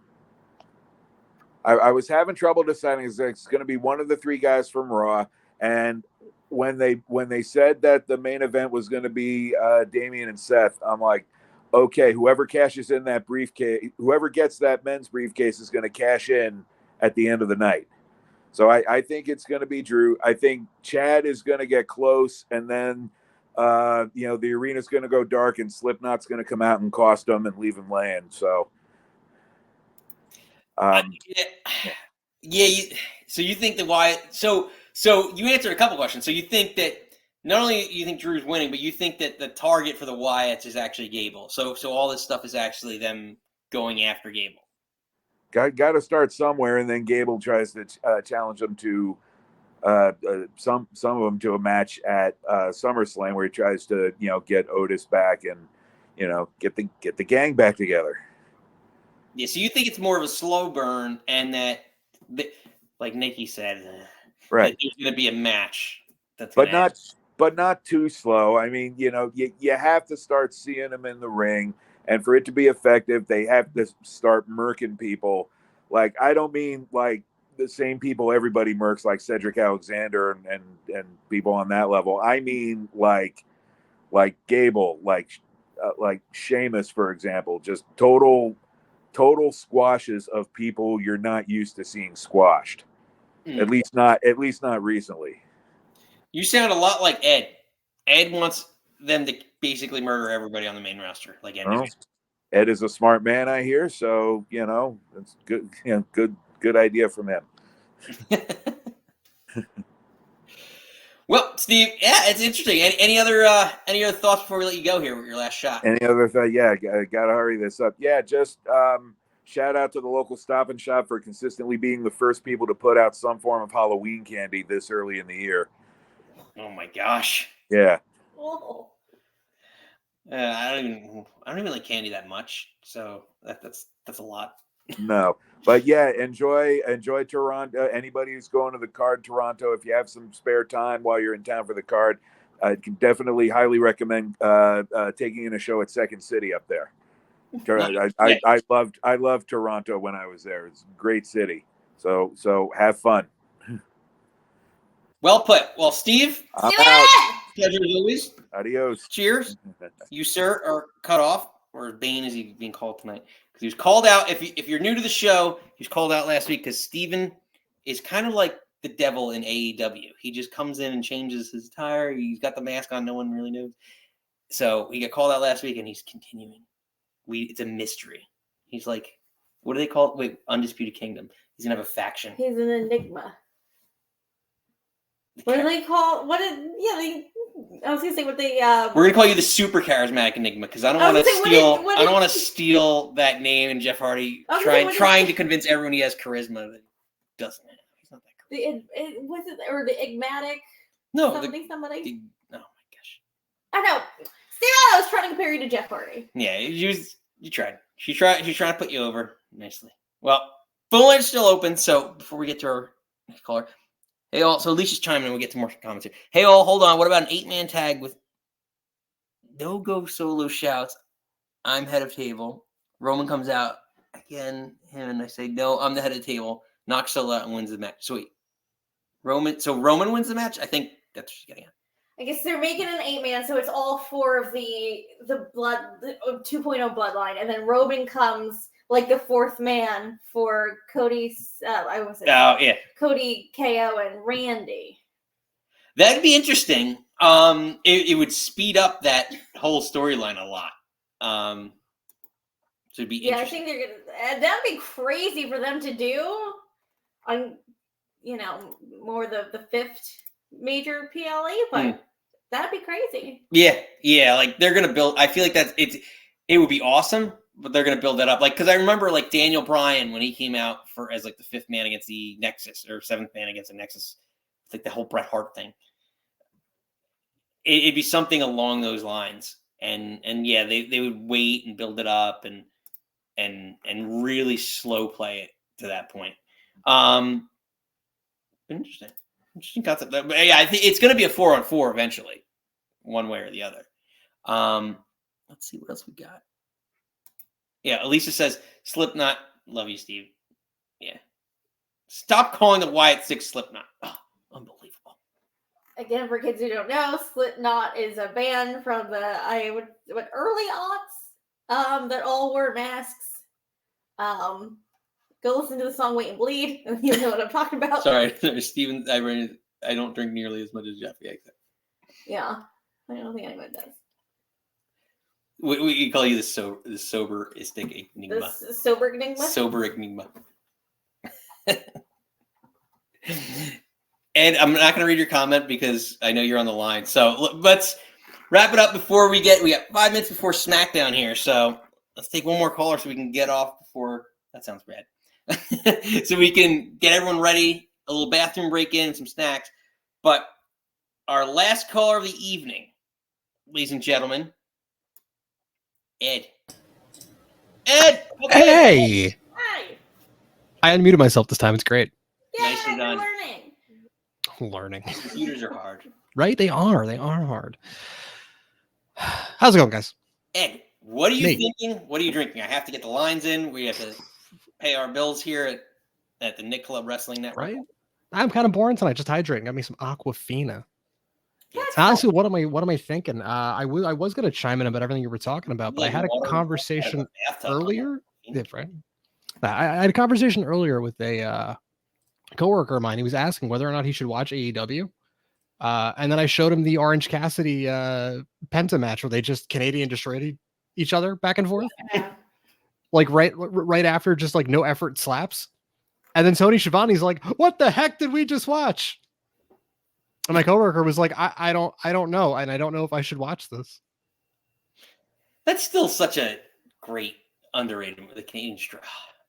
I was having trouble deciding. It's going to be one of the three guys from Raw, and when they said that the main event was going to be Damian and Seth, I'm like, okay, whoever cashes in that briefcase, whoever gets that men's briefcase is going to cash in at the end of the night. So I think it's going to be Drew. I think Chad is going to get close, and then the arena's going to go dark, and Slipknot's going to come out and cost him and leave him laying. So, So you think that Wyatt? So you answered a couple questions. So you think that not only you think Drew's winning, but you think that the target for the Wyatts is actually Gable. So all this stuff is actually them going after Gable. Got to start somewhere, and then Gable tries to challenge them to some of them to a match at SummerSlam, where he tries to get Otis back and get the gang back together. Yeah, so you think it's more of a slow burn, and that, like Nikki said, right? That there's going to be a match. But not too slow. I mean, you have to start seeing them in the ring. And for it to be effective, they have to start murking people. Like, I don't mean like the same people everybody murks, like Cedric Alexander and people on that level. I mean like Gable, like Sheamus, for example, just total total squashes of people you're not used to seeing squashed. At least not recently. You sound a lot like Ed. Ed wants them to basically murder everybody on the main roster, like NWA. Ed is a smart man, I hear. So it's good. Good idea from him. Well, Steve, yeah, it's interesting. Any other thoughts before we let you go here with your last shot? Any other thing? Yeah, gotta hurry this up. Yeah, just shout out to the local Stop and Shop for consistently being the first people to put out some form of Halloween candy this early in the year. Oh my gosh. Yeah. Oh. I don't even like candy that much, so that's a lot. No, but yeah, enjoy Toronto. Anybody who's going to the card Toronto, if you have some spare time while you're in town for the card, I can definitely highly recommend taking in a show at Second City up there. I loved Toronto when I was there. It's a great city. So have fun. Well put. Well, Steve, I'm out. pleasure as always. Adios. Cheers. You, sir, are cut off, or Bane is he being called tonight? Because he was called out. If you're new to the show, he was called out last week because Steven is kind of like the devil in AEW. He just comes in and changes his attire. He's got the mask on. No one really knows. So he got called out last week, and he's continuing. It's a mystery. He's like, what do they call it? Wait, Undisputed Kingdom. He's going to have a faction. He's an enigma. What do they call? I was gonna say what they. We're gonna call you the super charismatic enigma because I don't want to steal. I don't want to steal that name and Jeff Hardy trying to convince everyone he has charisma that he doesn't have. He's not that charismatic. Was it or the enigmatic? No, somebody. Oh my gosh! I know. Steve, I was trying to compare you to Jeff Hardy. Yeah, you tried. She's trying to put you over nicely. Well, phone line's still open. So before we get to our next caller. Hey, all. So Alicia's chiming in. We'll get some more comments here. Hey, all. Hold on. What about an 8-man tag with no-go solo shouts? I'm head of table. Roman comes out. Again, him and I say, no, I'm the head of the table. Knocks Solo out and wins the match. Sweet. Roman wins the match? I think that's what she's getting at. I guess they're making an 8-man, so it's all 4 of the 2.0 bloodline. And then Roman comes like the 4th man for Cody's, Cody, KO, and Randy. That'd be interesting. It would speed up that whole storyline a lot. So it'd be interesting. Yeah, I think they're gonna. That'd be crazy for them to do. On, more the 5th major PLE, but that'd be crazy. Yeah, like they're gonna build. I feel like it would be awesome. But they're going to build that up. Like, because I remember, like, Daniel Bryan, when he came out as, like, the 5th man against the Nexus, or 7th man against the Nexus, like, the whole Bret Hart thing. It'd be something along those lines. And yeah, they would wait and build it up and really slow play it to that point. Interesting concept. But yeah, I think it's going to be a 4-on-4 eventually, one way or the other. Let's see what else we got. Yeah, Alicia says, Slipknot. Love you, Steve. Yeah. Stop calling the Wyatt Six Slipknot. Oh, unbelievable. Again, for kids who don't know, Slipknot is a band from the early aughts that all wore masks. Go listen to the song Wait and Bleed, and you know what I'm talking about. Sorry, Steven, I don't drink nearly as much as Jeff. Yeah, I don't think anyone does. We call you the soberistic enigma. The sober enigma? Sober enigma. And I'm not going to read your comment because I know you're on the line. So let's wrap it up before we got 5 minutes before SmackDown here. So let's take one more caller so we can get off before, that sounds bad. So we can get everyone ready, a little bathroom break in, some snacks. But our last caller of the evening, ladies and gentlemen, Ed. Okay. Hey! Hi! I unmuted myself this time. It's great. Yeah, Nicely done. Learning. Computers are hard. Right? They are. They are hard. How's it going, guys? Ed, what are you thinking? What are you drinking? I have to get the lines in. We have to pay our bills here at the Nick Club Wrestling Network. Right? I'm kind of boring tonight. Just hydrating. Got me some Aquafina. Yeah, honestly, what am I thinking? I was going to chime in about everything you were talking about, but I had a conversation earlier. Yeah, right. I had a conversation earlier with a coworker of mine. He was asking whether or not he should watch AEW. And then I showed him the Orange Cassidy Penta match where they just Canadian destroyed each other back and forth. Yeah. Like right after, just like no effort slaps. And then Tony Schiavone's like, what the heck did we just watch? And my coworker was like, I don't know. And I don't know if I should watch this. That's still such a great underrated movie, the Canadian Destroyer.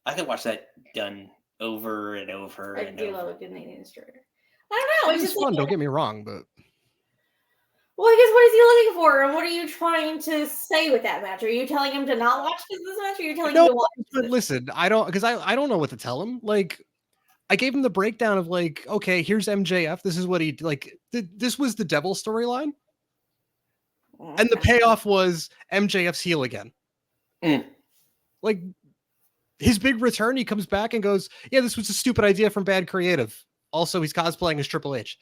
I could watch that done over and over I and do over. love a Canadian Destroyer. I don't know. It's It's just fun. like, Don't get me wrong, but well, I guess what is he looking for, and what are you trying to say with that match? Are you telling him to not watch this match, or are you telling him to watch but this? listen, I don't know what to tell him. Like, I gave him the breakdown of like, okay, here's MJF. This is what he like. This was the Devil storyline, and the payoff was MJF's heel again. Like his big return, he comes back and goes, "Yeah, this was a stupid idea from bad creative." Also, he's cosplaying as Triple H.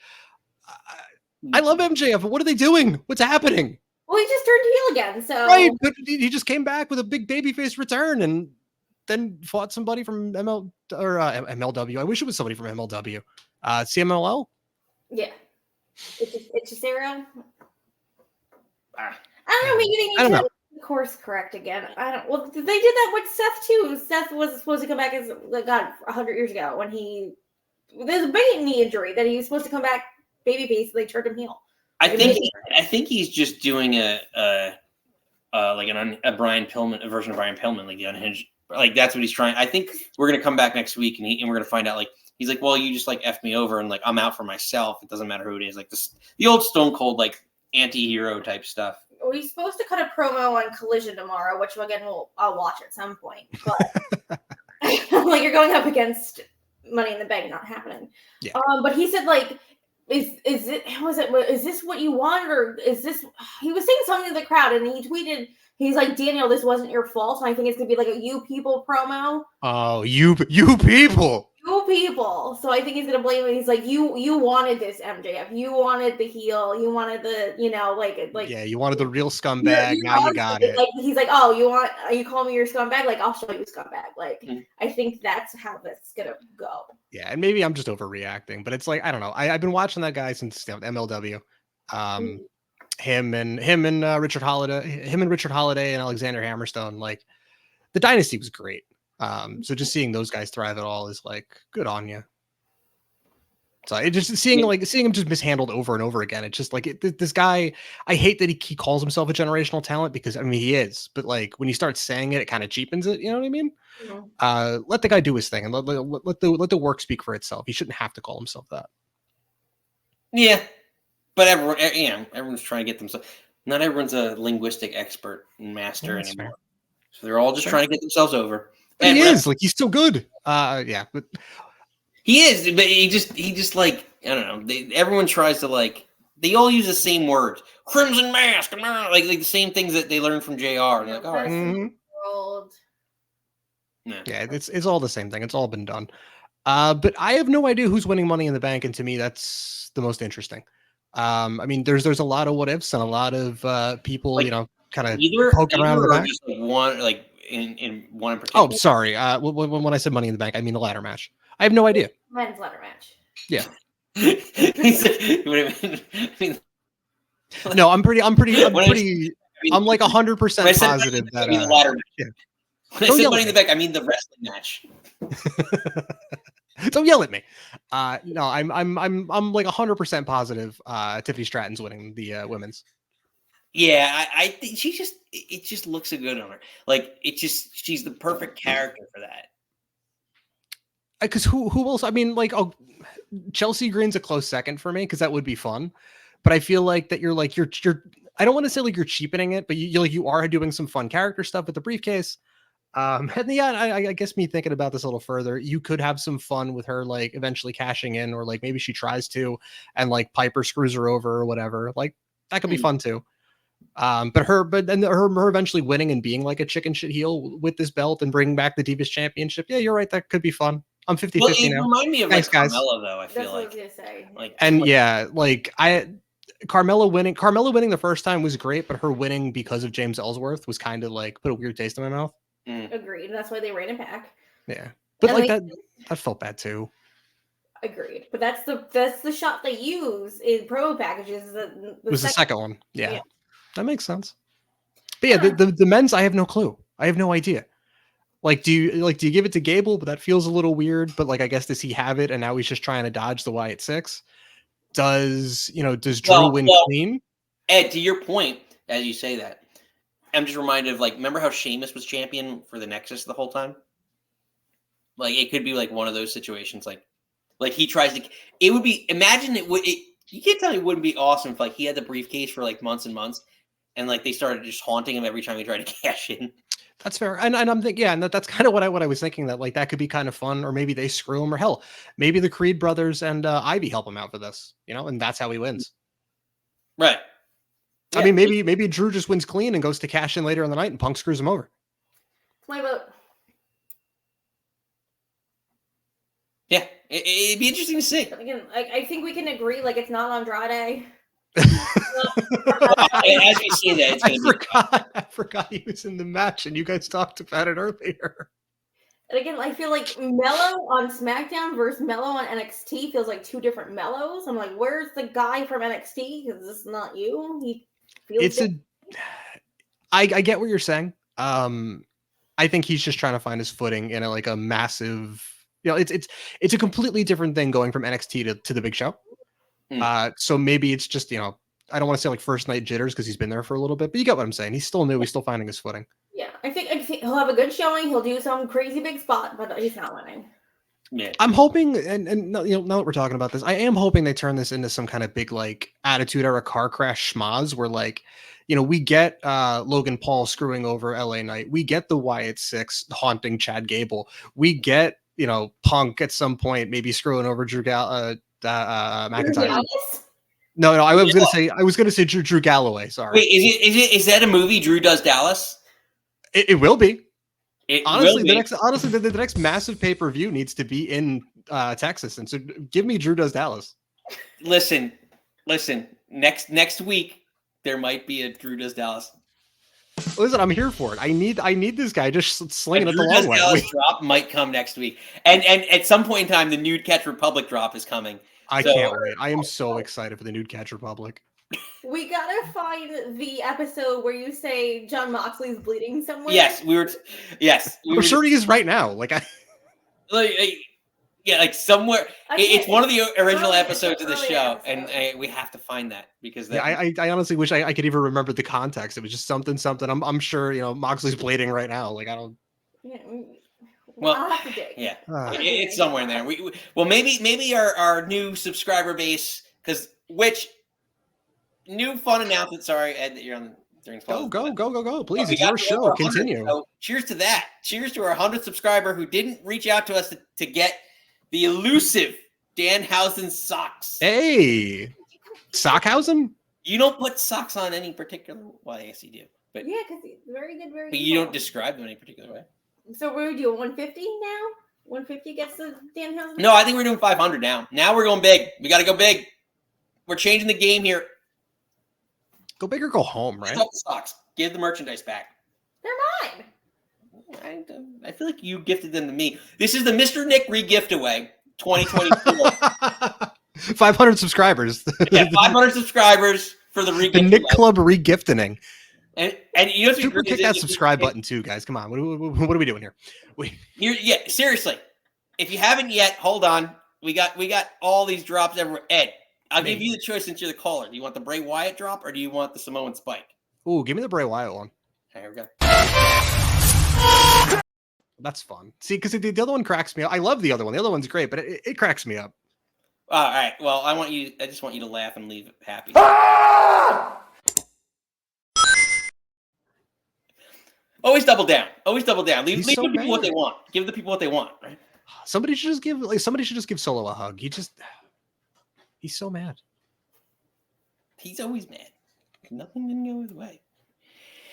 I love MJF, but what are they doing? What's happening? Well, he just turned heel again, so Right, but he just came back with a big babyface return and then fought somebody from MLW. I wish it was somebody from MLW. CMLL? yeah. It's just Sarah. I don't know. Maybe they need I don't to know. course correct again. I don't. Well, they did that with Seth too. Seth was supposed to come back as 100 years ago when there's a big knee injury that he was supposed to come back babyface. They turned him heel. I think he's just doing a Brian Pillman, a version of Brian Pillman, like the Unhinged. Like that's what he's trying. I think we're gonna come back next week and we're gonna find out. Like he's like, well, you just like F me over and like I'm out for myself. It doesn't matter who it is. Like the old Stone Cold like anti-hero type stuff. Well, he's supposed to cut a promo on Collision tomorrow, which again I'll watch at some point. But like you're going up against Money in the Bank, not happening. Yeah. But he said like. Is this what you want, or is this? He was saying something to the crowd, and he tweeted, he's like, Daniel, this wasn't your fault, and I think it's gonna be like a "you people" promo. Oh, you people. You people. So I think he's gonna blame him. He's like, you wanted this, MJF. You wanted the heel. You wanted the, like. Yeah, you wanted the real scumbag. Now you got it. Like he's like, oh, you call me your scumbag? Like I'll show you scumbag. Like I think that's how that's gonna go. Yeah, and maybe I'm just overreacting, but it's like I don't know. I've been watching that guy since MLW. Him and Richard Holiday and Alexander Hammerstone. Like the dynasty was great. So just seeing those guys thrive at all is like good on you. So it just seeing him just mishandled over and over again. It's just like this guy. I hate that he calls himself a generational talent because I mean he is, but like when you start saying it, it kind of cheapens it. You know what I mean? Mm-hmm. Let the guy do his thing and let the work speak for itself. He shouldn't have to call himself that. Yeah, but everyone's trying to get themselves. Not everyone's a linguistic expert and master anymore. Fair. So they're all just trying to get themselves over. But he is like he's still good. Yeah, but he is. But he just like I don't know. Everyone tries to like. They all use the same words. Crimson Mask, like the same things that they learned from JR. And like, all right. Mm-hmm. Yeah, it's all the same thing. It's all been done. But I have no idea who's winning Money in the Bank, and to me, that's the most interesting. I mean, there's a lot of what ifs and a lot of people, like, kind of poking around in the back. Just like one, like in one in particular. Oh, sorry. When I said Money in the Bank, I mean the ladder match. I have no idea. Men's ladder match. Yeah. No, I'm like 100% positive that the ladder match. Yeah. When I said Money in the Bank, I mean the wrestling match. Don't yell at me. No, I'm like 100% positive. Tiffany Stratton's winning the women's. Yeah, I think it just looks so good on her. Like she's the perfect character for that. Because who else? I mean, like Chelsea Green's a close second for me because that would be fun. But I feel like that you're I don't want to say like you're cheapening it, but you are doing some fun character stuff with the briefcase. And yeah, I guess me thinking about this a little further, you could have some fun with her, like eventually cashing in, or like maybe she tries to, and like Piper screws her over or whatever. Like that could be fun too. But her eventually winning and being like a chicken shit heel with this belt and bringing back the Divas Championship. Yeah, you're right. That could be fun. I'm 50-50 now. Remind me of Thanks, like guys. Carmella, though. I feel That's what I was gonna say. Carmella winning the first time was great, but her winning because of James Ellsworth was kind of like put a weird taste in my mouth. Agreed. That's why they ran it back. Yeah, but And, like like- that felt bad too. Agreed. But that's the shot they use in promo packages. It was the second one. Yeah, Yeah. that makes sense. But yeah, the men's, I have no clue. I have no idea. Like, do you give it to Gable? But that feels a little weird. But like, I guess does he have it, and now he's just trying to dodge the Wyatt 6? Does Drew win clean? Ed, to your point, as you say that, I'm just reminded of, like, remember how Sheamus was champion for the Nexus the whole time? Like, it could be like one of those situations. Like he tries to. It would be. Imagine it would. You can't tell me it wouldn't be awesome if like he had the briefcase for like months and months, and like they started just haunting him every time he tried to cash in. That's fair. And I'm thinking, yeah, and that's kind of what I was thinking, that like that could be kind of fun, or maybe they screw him, or hell, maybe the Creed brothers and Ivy help him out for this, and that's how he wins. Right. I mean, maybe Drew just wins clean and goes to cash in later in the night, and Punk screws him over. My vote. Yeah, it'd be interesting to see. Again, I think we can agree, like, it's not Andrade. As we say that, it's I forgot he was in the match, and you guys talked about it earlier. And again, I feel like Mello on SmackDown versus Mello on NXT feels like two different Mellos. I'm like, where's the guy from NXT? Because this is not you. He feels I get what you're saying. I think he's just trying to find his footing in a massive. It's a completely different thing going from NXT to the big show. So maybe it's just, I don't want to say like first night jitters because he's been there for a little bit, but you get what I'm saying. He's still new. He's still finding his footing. Yeah, I think he'll have a good showing. He'll do some crazy big spot, but he's not winning. Yeah, I'm hoping, and now that we're talking about this, I am hoping they turn this into some kind of big like Attitude Era car crash schmaz where like, we get Logan Paul screwing over LA Knight. We get the Wyatt 6 haunting Chad Gable. We get Punk at some point maybe screwing over Drew McIntyre. No, I was gonna say Drew Galloway. Sorry. Wait, is that a movie? Drew Does Dallas? It will be. Honestly, the next massive pay-per-view needs to be in Texas, and so give me Drew Does Dallas. Listen. Next week there might be a Drew Does Dallas. Listen, I'm here for it. I need this guy just slinging it the Drew long Does way. Dallas drop might come next week, and at some point in time, the Nude Catch Republic drop is coming. I can't wait. I am so excited for the Nude Catch Republic. We gotta find the episode where you say John Moxley's bleeding somewhere. Yes, I'm sure he is right now. Somewhere. It's one of the original episodes of the show, and we have to find that because I honestly wish I could even remember the context. It was just something. I'm sure Moxley's bleeding right now. Like I don't. Yeah. Well, I'll have to dig. Yeah, it's somewhere in there. Maybe our new subscriber base, which new fun announcement. Sorry, Ed, that you're on during. Go! Please, it's your show. Continue. So cheers to that. Cheers to our 100th subscriber who didn't reach out to us to get the elusive Danhausen socks. Hey, Sockhausen. You don't put socks on any particular. Well, yes, you do. But yeah, because he's very good. But you don't describe them in any particular way. So we're doing 150 now? 150 gets the Danhausen? No, I think we're doing 500 now. Now we're going big. We got to go big. We're changing the game here. Go big or go home, right? Stop the socks. Give the merchandise back. They're mine. I feel like you gifted them to me. This is the Mr. Nick re-gift away 2024. 500 subscribers. Yeah, 500 subsubscribers for the re-gift. The Nick Club re-gifting. And you know, super kick that subscribe button too, guys. Come on, what are we doing here? Yeah, seriously. If you haven't yet, hold on. We got all these drops everywhere. Ed, I'll give you the choice since you're the caller. Do you want the Bray Wyatt drop or do you want the Samoan Spike? Ooh, give me the Bray Wyatt one. Okay, here we go. That's fun. See, because the other one cracks me up. I love the other one. The other one's great, but it cracks me up. All right. Well, I just want you to laugh and leave happy. Always double down. Always double down. Leave the people what they want. Give the people what they want, right? Somebody should just give Solo a hug. He's so mad. He's always mad. Nothing didn't go his way.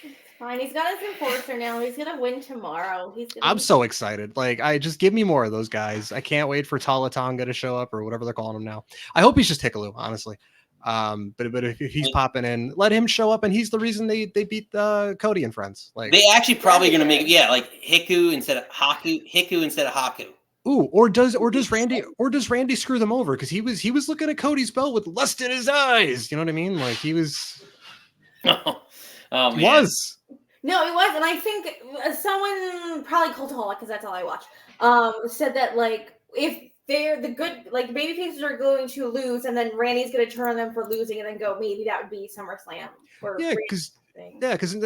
It's fine. He's got his enforcer now. He's gonna win tomorrow. I'm so excited. I just give me more of those guys. I can't wait for Tala Tonga to show up or whatever they're calling him now. I hope he's just Hikalu, honestly. But if he's popping in, let him show up, and he's the reason they beat Cody and friends. Like they actually probably going to make like Hiku instead of Haku. Ooh, or does Randy screw them over? Because he was looking at Cody's belt with lust in his eyes. You know what I mean? Like he was. Oh man. Was. No, it was, and I think someone, probably Cultaholic, because that's all I watch, said that like if they're the good, like baby faces are going to lose, and then Randy's going to turn on them for losing, and then go, maybe that would be SummerSlam. Because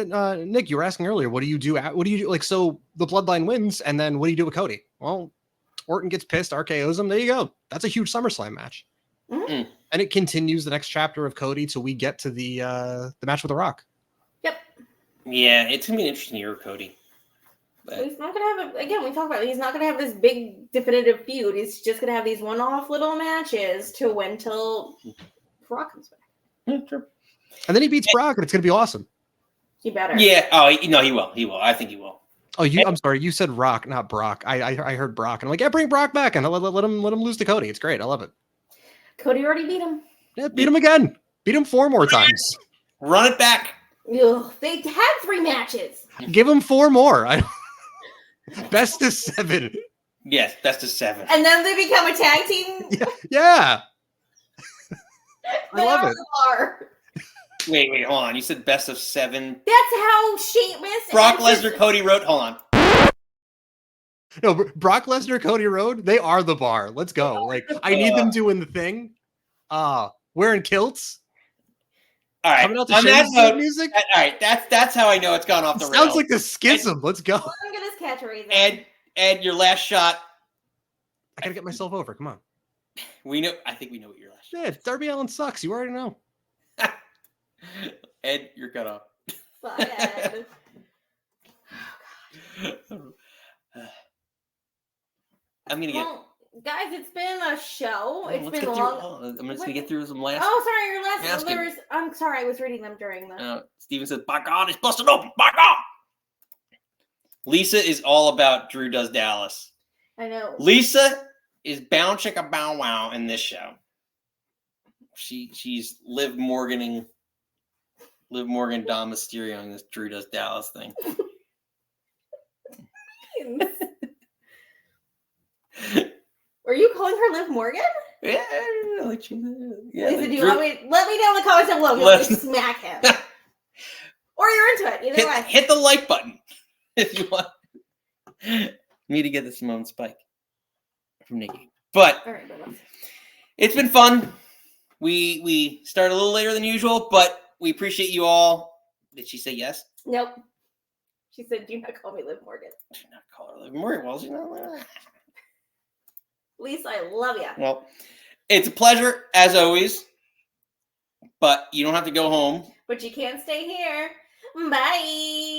Nick, you were asking earlier, what do you do? Like, so the Bloodline wins, and then what do you do with Cody? Well, Orton gets pissed, RKO's him. There you go. That's a huge SummerSlam match, and it continues the next chapter of Cody till we get to the match with The Rock. Yep. Yeah, it's gonna be an interesting year with Cody. But he's not gonna have again. We talked about it, he's not gonna have this big definitive feud. He's just gonna have these one-off little matches to win till Brock comes back. Yeah, sure. And then he beats Brock, and it's gonna be awesome. He better. Yeah. Oh no, he will. He will. I think he will. Oh, I'm sorry. You said Rock, not Brock. I heard Brock, and I'm like, yeah, bring Brock back, and let him lose to Cody. It's great. I love it. Cody already beat him. Yeah, beat him again. Beat him 4 more times. Run it back. Ugh, they had 3 matches. Give him 4 more. Best of 7. Yes, best of 7. And then they become a tag team. Yeah. I love it. Wait, hold on. You said best of 7. That's how Sheamus. Brock Lesnar, Cody Rhodes. Hold on. No, Brock Lesnar, Cody Rhodes, they are the bar. Let's go. Like, I need them doing the thing. Wearing kilts. All right. Coming out On that note, music. All right. That's how I know it's gone off the rails. Sounds like the schism. Let's go. Look at this catchphrase. Ed, your last shot. I gotta get myself over. Come on. I think we know what your last shot. Yeah, Darby Allin sucks. You already know. Ed, you're cut off. Bye, Ed. I'm gonna get. Well, guys, it's been a show. It's been long. I'm just gonna get through some last. Oh, sorry, your last. I'm sorry, I was reading them during the. Steven says, "By God, it's busted open. By God." Lisa is all about Drew Does Dallas. I know. Lisa is bow chicka bow wow in this show. She's Liv Morgan, Dom Mysterio in this Drew Does Dallas thing. Were you calling her Liv Morgan? Yeah, like yeah. Lisa, do you want me? Let me know in the comments down below. Let me smack him. Or you're into it. Either way. Hit the like button if you want me to get the Simone Spike from Nikki. But all right, it's been fun. We started a little later than usual, but we appreciate you all. Did she say yes? Nope. She said, "Do not call me Liv Morgan." Do not call her Liv Morgan. Well, you know. Lisa, I love you. Well, it's a pleasure as always, but you don't have to go home. But you can't stay here. Bye.